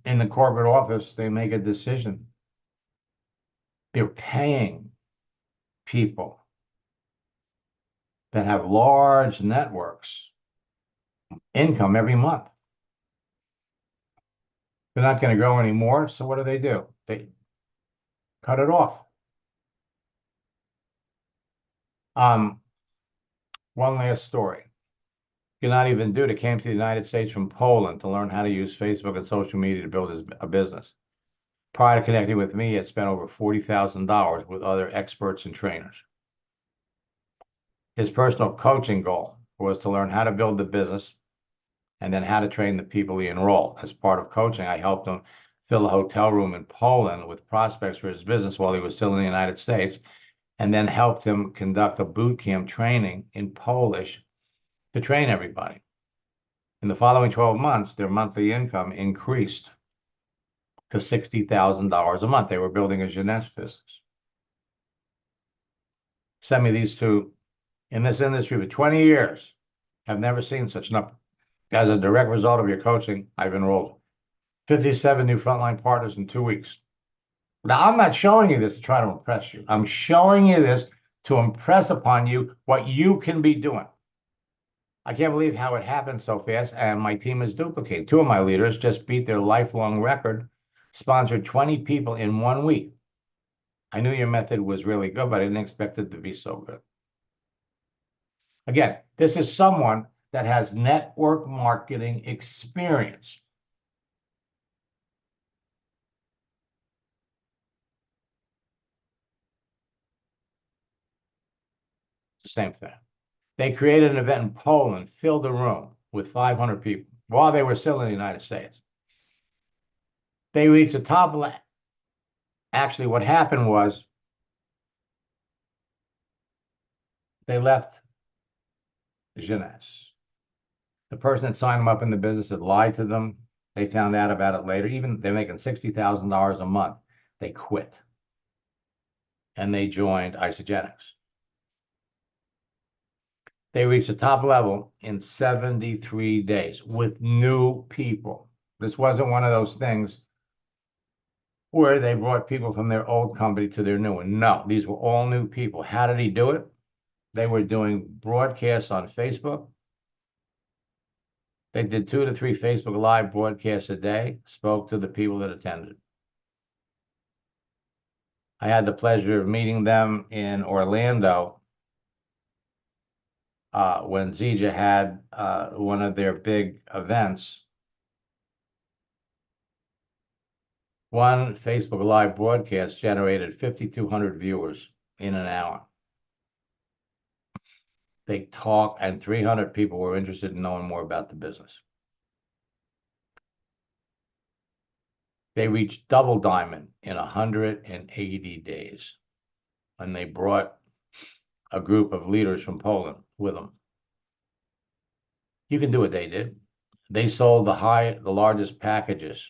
in the corporate office, they make a decision. They're paying people that have large networks income every month. They're not going to grow anymore, so what do? They cut it off. One last story. Gennady Venduta came to the United States from Poland to learn how to use Facebook and social media to build a business. Prior to connecting with me, he had spent over $40,000 with other experts and trainers. His personal coaching goal was to learn how to build the business and then how to train the people he enrolled. As part of coaching, I helped him fill a hotel room in Poland with prospects for his business while he was still in the United States, and then helped him conduct a boot camp training in Polish to train everybody. In the following 12 months, their monthly income increased to $60,000 a month. They were building a Jeunesse business. Sent me these two in this industry for 20 years. Have never seen such number. As a direct result of your coaching, I've enrolled 57 new frontline partners in 2 weeks. Now, I'm not showing you this to try to impress you. I'm showing you this to impress upon you what you can be doing. I can't believe how it happened so fast, and my team is duplicating. Two of my leaders just beat their lifelong record, sponsored 20 people in 1 week. I knew your method was really good, but I didn't expect it to be so good. Again, this is someone that has network marketing experience. The same thing. They created an event in Poland, filled a room with 500 people while they were still in the United States. They reached the top. Actually, what happened was they left Jeunesse. The person that signed them up in the business had lied to them. They found out about it later. Even they're making $60,000 a month. They quit. And they joined Isagenix. They reached the top level in 73 days with new people. This wasn't one of those things where they brought people from their old company to their new one. No, these were all new people. How did he do it? They were doing broadcasts on Facebook. They did 2 to 3 Facebook Live broadcasts a day, spoke to the people that attended. I had the pleasure of meeting them in Orlando when Zija had one of their big events. One Facebook Live broadcast generated 5,200 viewers in an hour. They talked, and 300 people were interested in knowing more about the business. They reached double diamond in 180 days, and they brought a group of leaders from Poland with them. You can do what they did. They sold the largest packages,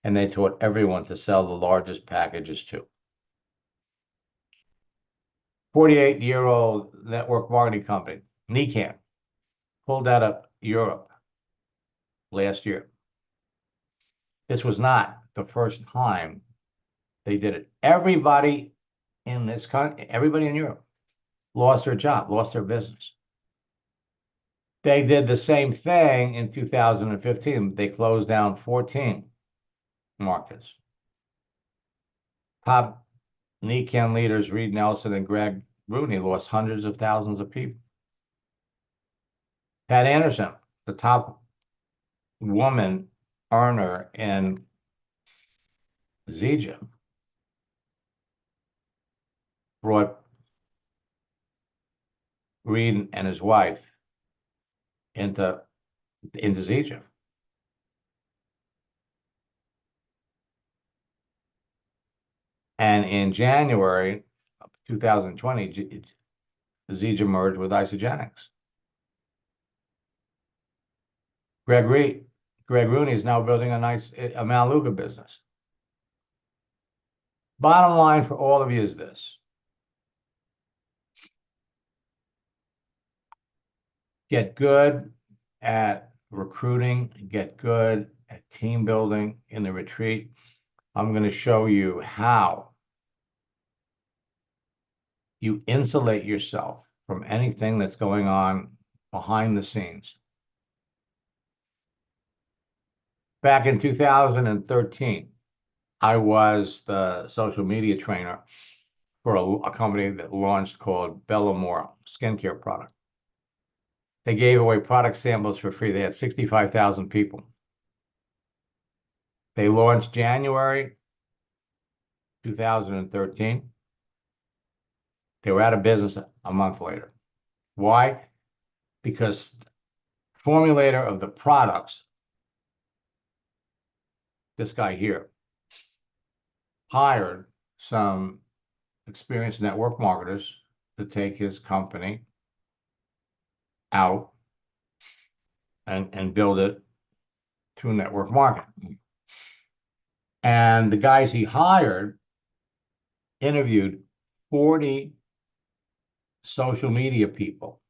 and they taught everyone to sell the largest packages too. 48-year-old network marketing company, Nikan, pulled out of Europe last year. This was not the first time they did it. Everybody in this country, everybody in Europe lost their job, lost their business. They did the same thing in 2015. They closed down 14 markets. Top Nikan leaders, Reed Nelson and Greg Rooney, lost hundreds of thousands of people. Pat Anderson, the top woman earner in Zija, brought Reed and his wife into Zija. And in January of 2020, Zija merged with Isagenix. Greg Rooney is now building a Melaleuca business. Bottom line for all of you is this. Get good at recruiting, get good at team building in the retreat. I'm going to show you how you insulate yourself from anything that's going on behind the scenes. Back in 2013, I was the social media trainer for a company that launched called Bellamore skincare product. They gave away product samples for free. They had 65,000 people. They launched January 2013. They were out of business a month later. Why? Because formulator of the products, this guy here, hired some experienced network marketers to take his company out and build it through network marketing. And the guys he hired interviewed 40 social media people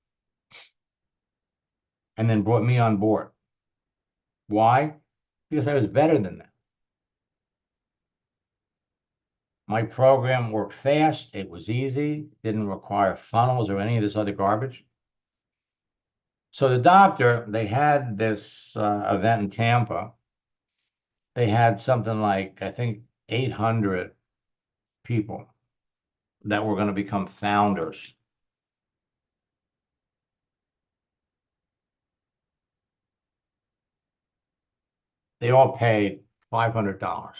and then brought me on board. Why? Because I was better than them. My program worked fast. It was easy, didn't require funnels or any of this other garbage. So the doctor, they had this event in Tampa. They had something like, I think, 800 people that were going to become founders. They all paid $500.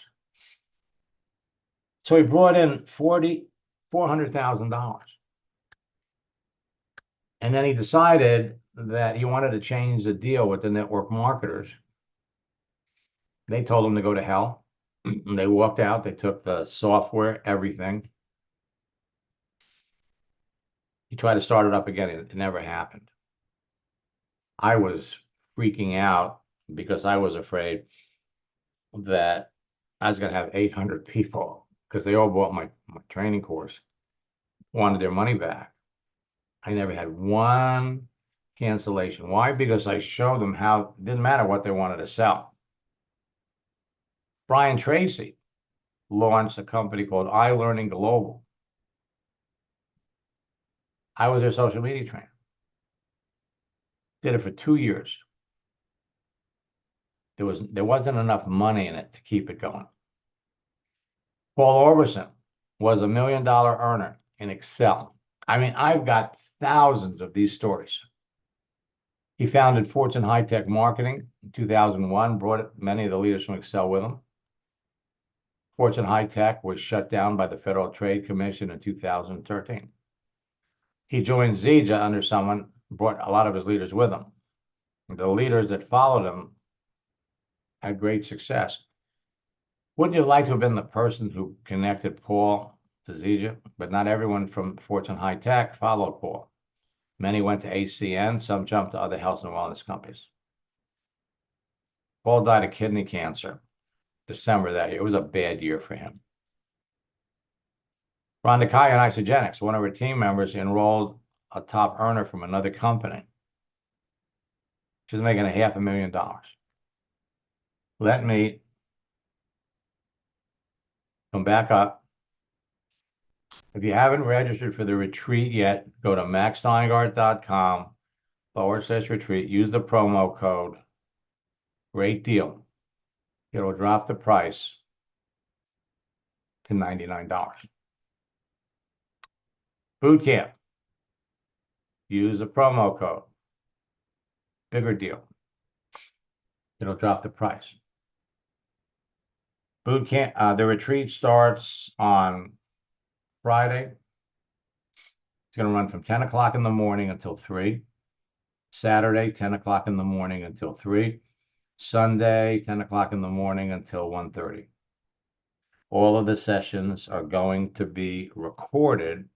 So he brought in $400,000. And then he decided that he wanted to change the deal with the network marketers. They told him to go to hell. And they walked out. They took the software, everything. He tried to start it up again. It never happened. I was freaking out because I was afraid that I was going to have 800 people because they all bought my training course, wanted their money back. I never had one cancellation. Why? Because I showed them how it didn't matter what they wanted to sell. Brian Tracy launched a company called iLearning Global. I was their social media trainer. Did it for 2 years. There wasn't enough money in it to keep it going. Paul Orbison was $1 million earner in Excel. I mean, I've got thousands of these stories. He founded Fortune High Tech Marketing in 2001, brought many of the leaders from Excel with him. Fortune High Tech was shut down by the Federal Trade Commission in 2013. He joined Zija under someone, brought a lot of his leaders with him. The leaders that followed him had great success. Wouldn't you like to have been the person who connected Paul to Zija? But not everyone from Fortune High Tech followed Paul. Many went to ACN, some jumped to other health and wellness companies. Paul died of kidney cancer, December that year. It was a bad year for him. Rhonda Kaya and Isagenix, one of her team members, enrolled a top earner from another company. She's making $500,000. Let me come back up. If you haven't registered for the retreat yet, go to maxsteingart.com/retreat. Use the promo code. Great deal. It'll drop the price to $99. Boot camp. Use the promo code. Bigger deal. It'll drop the price. Boot camp. The retreat starts on Friday. It's going to run from 10 o'clock in the morning until 3. Saturday, 10 o'clock in the morning until 3. Sunday, 10 o'clock in the morning until 1:30. All of the sessions are going to be recorded.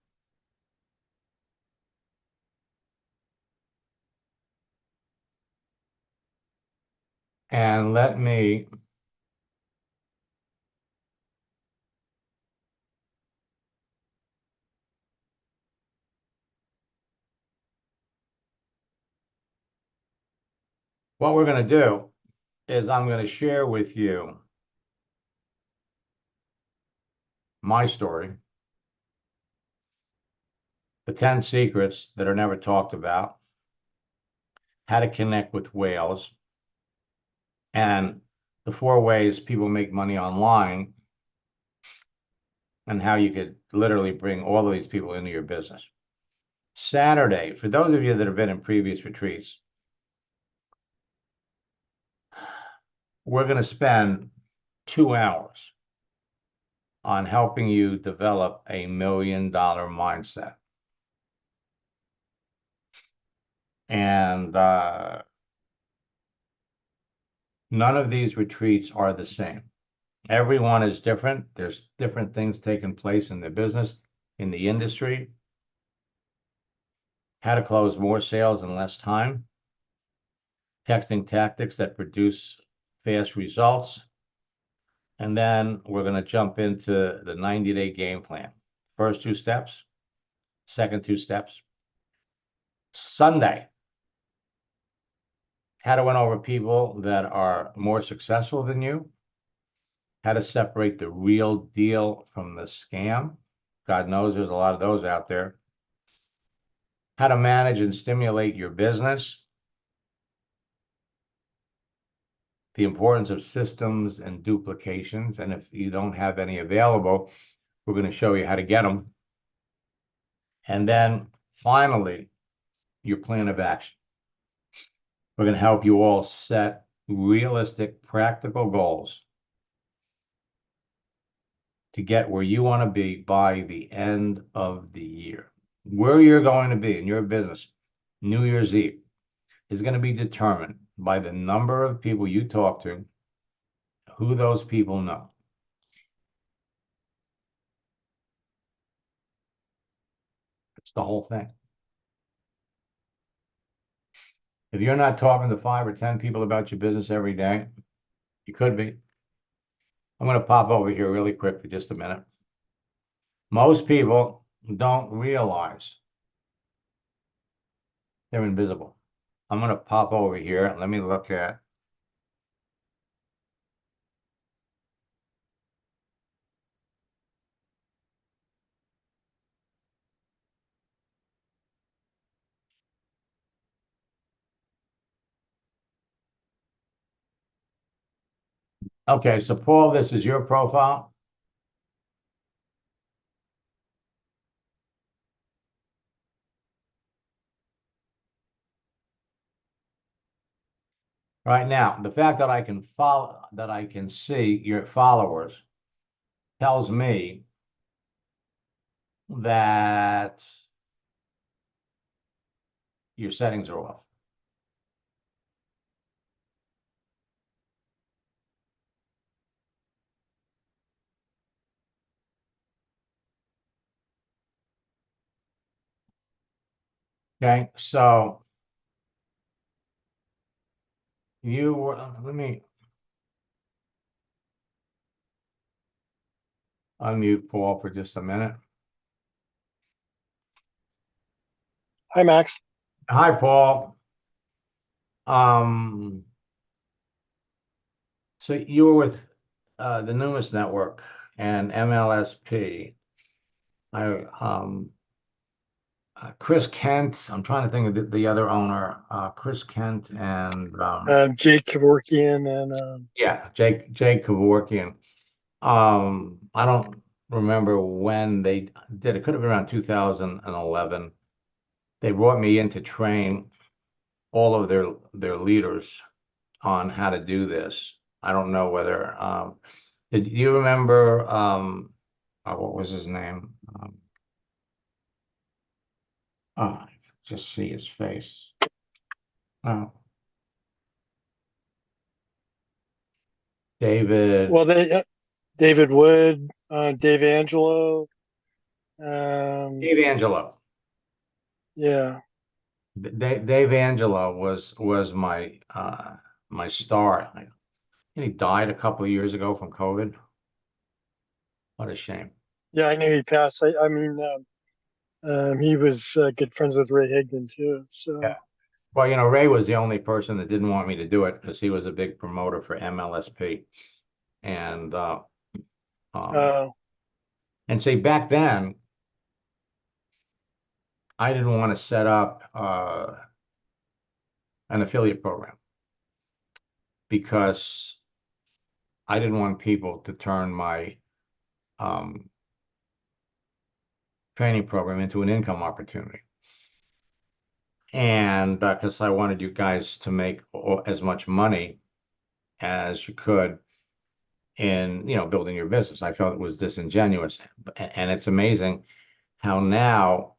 And let me what we're going to do is I'm going to share with you my story, the 10 secrets that are never talked about, how to connect with whales, and the 4 ways people make money online, and how you could literally bring all of these people into your business. Saturday, for those of you that have been in previous retreats, we're going to spend 2 hours on helping you develop a $1 million mindset. And none of these retreats are the same. Everyone is different. There's different things taking place in the business, in the industry. How to close more sales in less time. Texting tactics that produce fast results. And then we're going to jump into the 90-day game plan. First 2 steps, second 2 steps. Sunday, how to win over people that are more successful than you how to separate the real deal from the scam. God knows there's a lot of those out there. How to manage and stimulate your business. The importance of systems and duplications. And if you don't have any available, we're going to show you how to get them. And then finally, your plan of action. We're going to help you all set realistic, practical goals to get where you want to be by the end of the year. Where you're going to be in your business, New Year's Eve, is going to be determined by the number of people you talk to, who those people know. It's the whole thing. If you're not talking to 5 or 10 people about your business every day, you could be. I'm going to pop over here really quick for just a minute. Most people don't realize they're invisible. I'm going to pop over here. Let me look at. Okay, so Paul, this is your profile. Right now, the fact that I can follow, that I can see your followers tells me that your settings are off. Okay, so you were, let me unmute Paul for just a minute. Hi, Max. Hi, Paul. So you were with the Numis Network and MLSP. Chris Kent. I'm trying to think of the other owner. Chris Kent and Jake Kevorkian and yeah, Jake Kevorkian. I don't remember when they did. It could have been around 2011. They brought me in to train all of their leaders on how to do this. I don't know whether did you remember what was his name? Oh, I could just see his face. Oh, David. well, they David Wood, Dave Angelo. Um, Dave Angelo. yeah, Dave Angelo was my my star. He died a couple of years ago from COVID. What a shame. yeah, I knew he passed. I mean, he was good friends with Ray Higdon too. Yeah. So, Well, you know, Ray was the only person that didn't want me to do it because he was a big promoter for MLSP. And um, uh, and see, back then, I didn't want to set up an affiliate program because I didn't want people to turn my um, training program into an income opportunity. And because I wanted you guys to make as much money as you could in, you know, building your business. I felt it was disingenuous. And it's amazing how now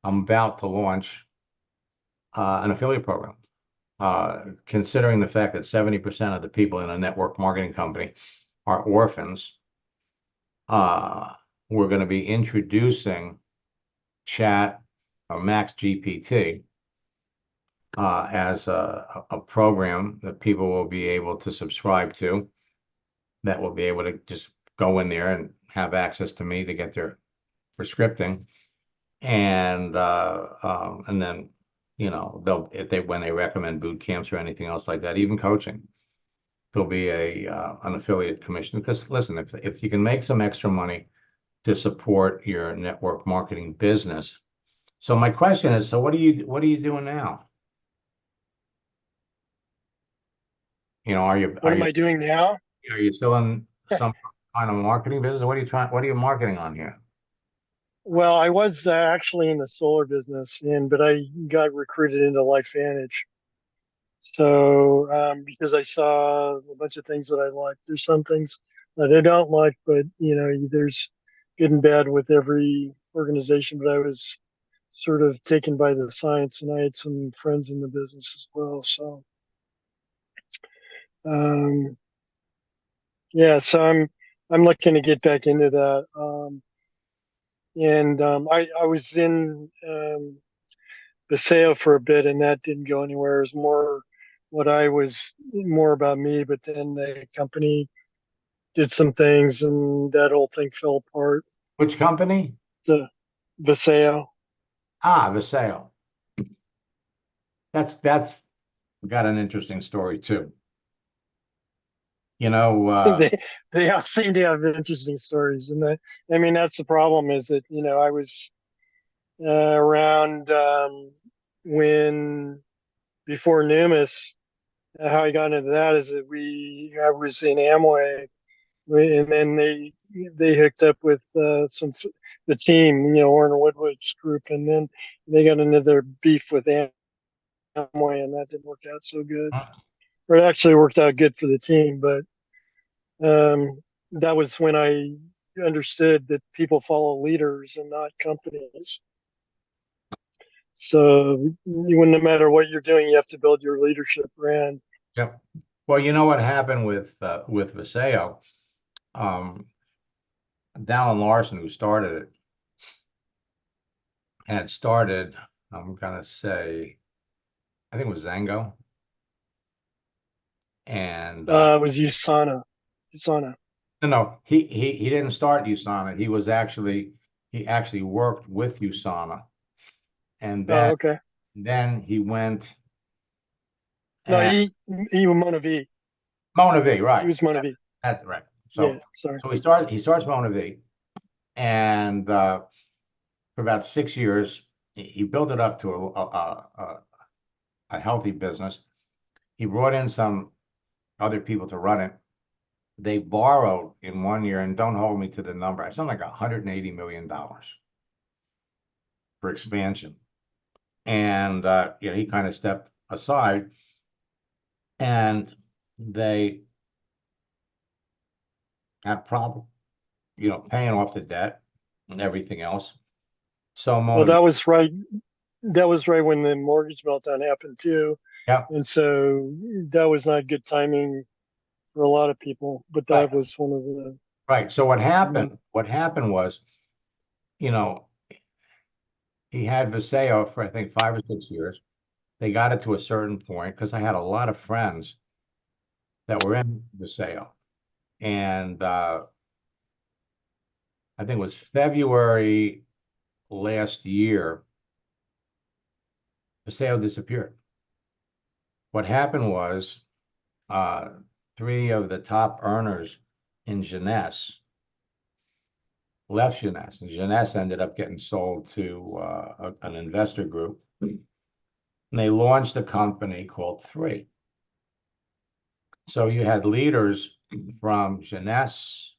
I'm about to launch an affiliate program. Considering the fact that 70% of the people in a network marketing company are orphans, uh, we're going to be introducing Chat or Max GPT as a program that people will be able to subscribe to, that will be able to just go in there and have access to me to get their prescripting. And then, you know, they'll, if they, when they recommend boot camps or anything else like that, even coaching, there'll be an affiliate commission. Because listen, if you can make some extra money to support your network marketing business. So my question is, so what are you doing now? You know, What am I doing now? are you still in some kind of marketing business? What are you marketing on here? Well, I was actually in the solar business, but I got recruited into LifeVantage. So, because I saw a bunch of things that I liked, there's some things that I don't like, but there's good and bad with every organization. But I was sort of taken by the science, and I had some friends in the business as well. So, um, yeah, so I'm looking to get back into that. I was in Vasayo for a bit, and that didn't go anywhere. It was more about me, but then the company did some things, and that whole thing fell apart. Which company? The Vasayo. Vasayo. That's got an interesting story too. You know, They all seem to have interesting stories, and I mean that's the problem. Is that I was around when before Numis. How I got into that is that I was in Amway, and then they hooked up with the team, Warner Woodward's group, and then they got into their beef with Amway, and that didn't work out so good. Or it actually worked out good for the team, but that was when I understood that people follow leaders and not companies. So no matter what you're doing, you have to build your leadership brand. yep. Well, you know what happened with Vasayo? Um, Dallin Larson, who started it, had started, I'm gonna say, I think it was Zango. And It was USANA. USANA. no, he didn't start USANA. He actually worked with USANA. And Oh, okay. then he went No, and he was Mona V. Mona V, He right. was Mona V. That's right. Yeah, So sorry. he starts Mona V, and for about 6 years, he built it up to a healthy business. He brought in some other people to run it. They borrowed in 1 year, and don't hold me to the number, it's something like $180 million for expansion. And he kind of stepped aside, and they had problem, paying off the debt and everything else. So Well, Mona, that was right. That was right when the mortgage meltdown happened too, yeah, and so that was not good timing for a lot of people. But right, that was one of the. right. So Mm. what happened was, you know, he had Vasayo for I think 5 or 6 years. They got it to a certain point because I had a lot of friends that were in Vasayo, and I think it was February last year, Vasayo disappeared. What happened was, uh, three of the top earners in Jeunesse left Jeunesse, and Jeunesse ended up getting sold to an investor group. And they launched a company called Three. So you had leaders from Jeunesse,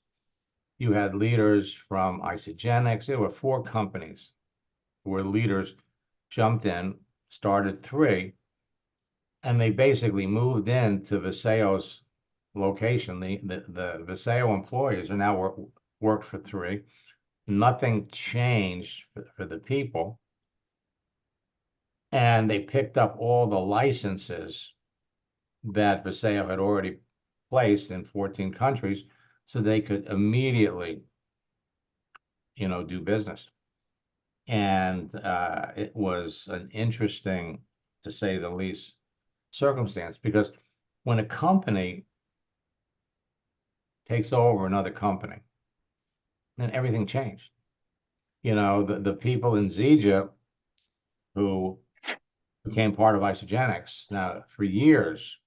you had leaders from Isagenix. There were four companies where leaders jumped in, started Three, and they basically moved into Vasayo's location. The Vasayo employees are now work for Three. Nothing changed for the people. And they picked up all the licenses that Vasayo had already placed in 14 countries so they could immediately, do business. And it was an interesting, to say the least, circumstance because when a company takes over another company, then everything changed. The people in Zija who became part of Isagenix. Now, for years,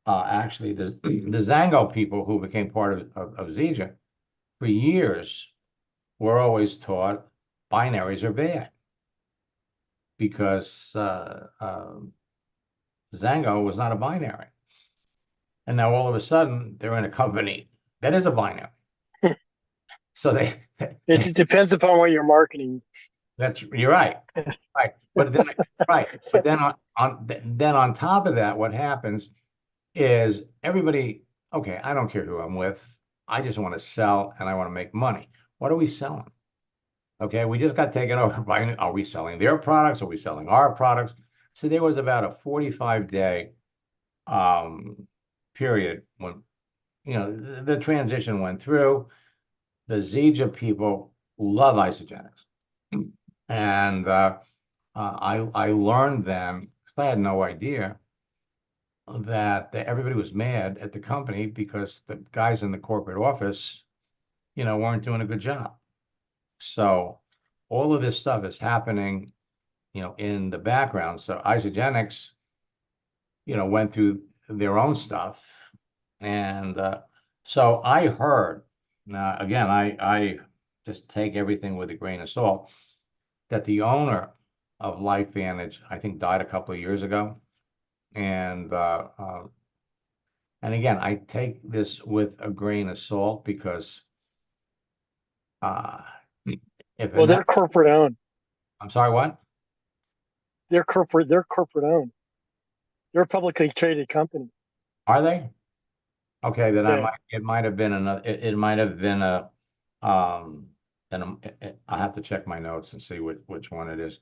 actually the Zango people who became part of Zija for years were always taught binaries are bad because Zango was not a binary. And now all of a sudden they're in a company that is a binary. So It depends upon what you're marketing. you're right. Right. But then right. But then on top of that, what happens is everybody, okay, I don't care who I'm with. I just want to sell and I want to make money. What are we selling? Okay, we just got taken over by, are we selling their products? Are we selling our products? So there was about a 45-day period when, the transition went through. The Zija people love Isagenix. And I learned then, because I had no idea, that everybody was mad at the company because the guys in the corporate office, weren't doing a good job. So all of this stuff is happening, in the background. So Isagenix, went through their own stuff. And so I heard, now again, I just take everything with a grain of salt, that the owner of LifeVantage, I think, died a couple of years ago. And again, I take this with a grain of salt because uh, if Well, they're enough, corporate owned. I'm sorry, what? They're corporate owned. They're a publicly traded company. Are they? Okay, then Yeah. it might have been another, it might have been um, I have to check my notes and see which one it is.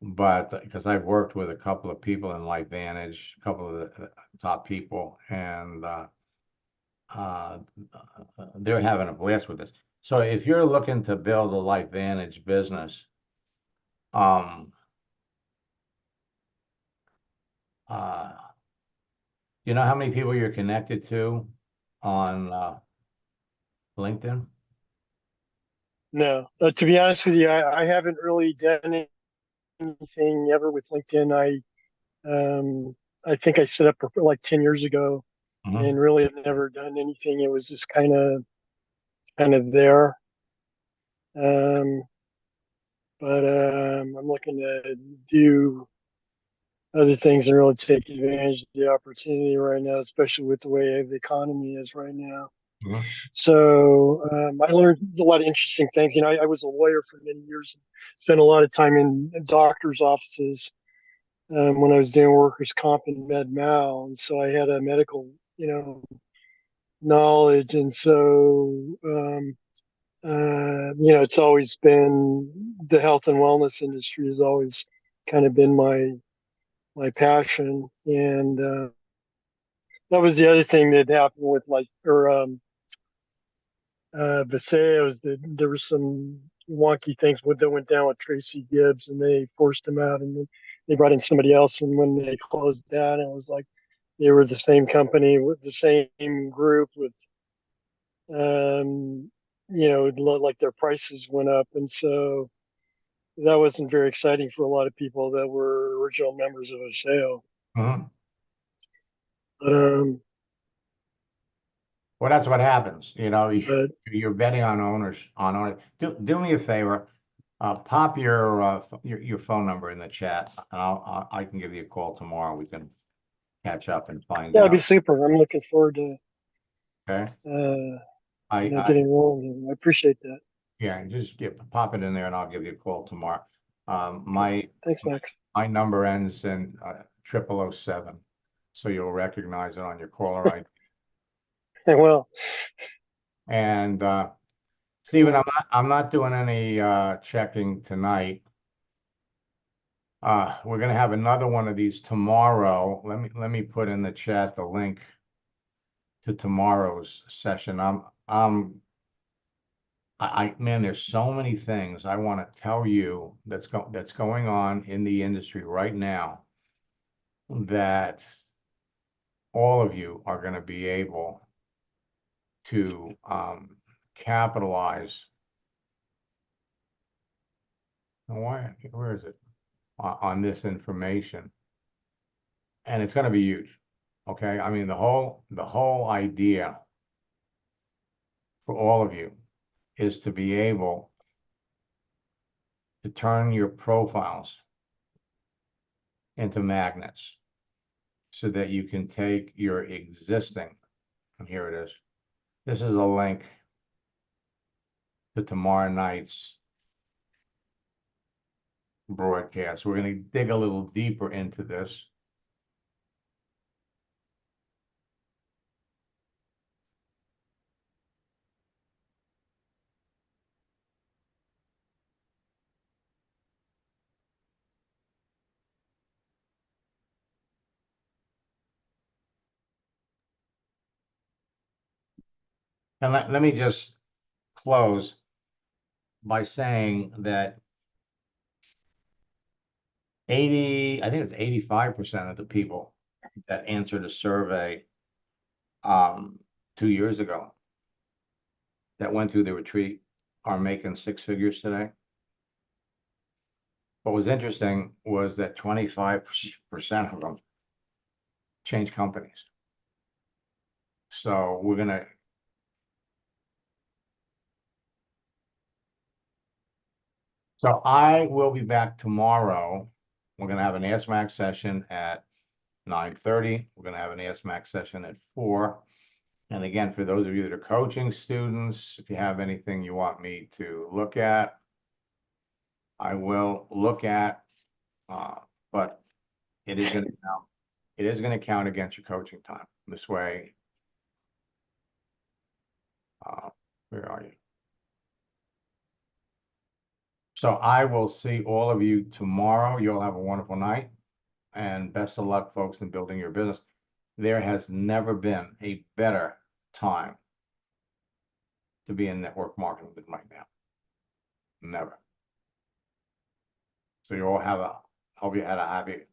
But because I've worked with a couple of people in LifeVantage, a couple of the top people, and uh, they're having a blast with this. So if you're looking to build a LifeVantage business, um, uh, you know how many people you're connected to on LinkedIn? No. To be honest with you, I haven't really done anything ever with LinkedIn. Um, I think I set up like 10 years ago Mhm. and really have never done anything. It was just kind of there. Um, but I'm looking to do other things and really take advantage of the opportunity right now, especially with the way the economy is right now. Mhm. So I learned a lot of interesting things. I was a lawyer for many years, spent a lot of time in doctors' offices when I was doing workers' comp and med mal, and so I had a medical, knowledge, and so it's always been the health and wellness industry has always kind of been my passion, and that was the other thing that happened with Vasayo is that there were some wonky things that went down with Tracy Gibbs, and they forced him out, and then they brought in somebody else. And when they closed down, it was like they were the same company with the same group with, like their prices went up, and so that wasn't very exciting for a lot of people that were original members of Vasayo. Mhm. But Well, that's what happens. but You're betting on owners. Do me a favor, pop your phone number in the chat, and I can give you a call tomorrow. We can catch up and find yeah, it'd be out. super. I'm looking forward to Okay. uh, I getting rolling. I appreciate that. Yeah, just pop it in there, and I'll give you a call tomorrow. Okay. My Thanks, Max. my number ends in 0007, so you'll recognize it on your caller ID. Well, And Stephen, well, I'm not doing any checking tonight. We're gonna have another one of these tomorrow. Let me put in the chat the link to tomorrow's session. Man, there's so many things I want to tell you that's going on in the industry right now that all of you are going to be able to capitalize. Where is it? On this information, and it's going to be huge. Okay, I mean, the whole idea for all of you is to be able to turn your profiles into magnets so that you can take your existing, and here it is. This is a link to tomorrow night's broadcast. We're going to dig a little deeper into this. And let me just close by saying that I think it's 85% of the people that answered a survey 2 years ago that went through the retreat are making six figures today. What was interesting was that 25% of them changed companies. So we're gonna. So I will be back tomorrow. We're gonna have an Ask Max session at 9:30. We're gonna have an Ask Max session at 4. And again, for those of you that are coaching students, if you have anything you want me to look at, I will look at, but it is going to count. It is going to count against your coaching time. This way, where are you? So I will see all of you tomorrow. You'll have a wonderful night, and best of luck, folks, in building your business. There has never been a better time to be in network marketing than right now. Never. So you all hope you had a happy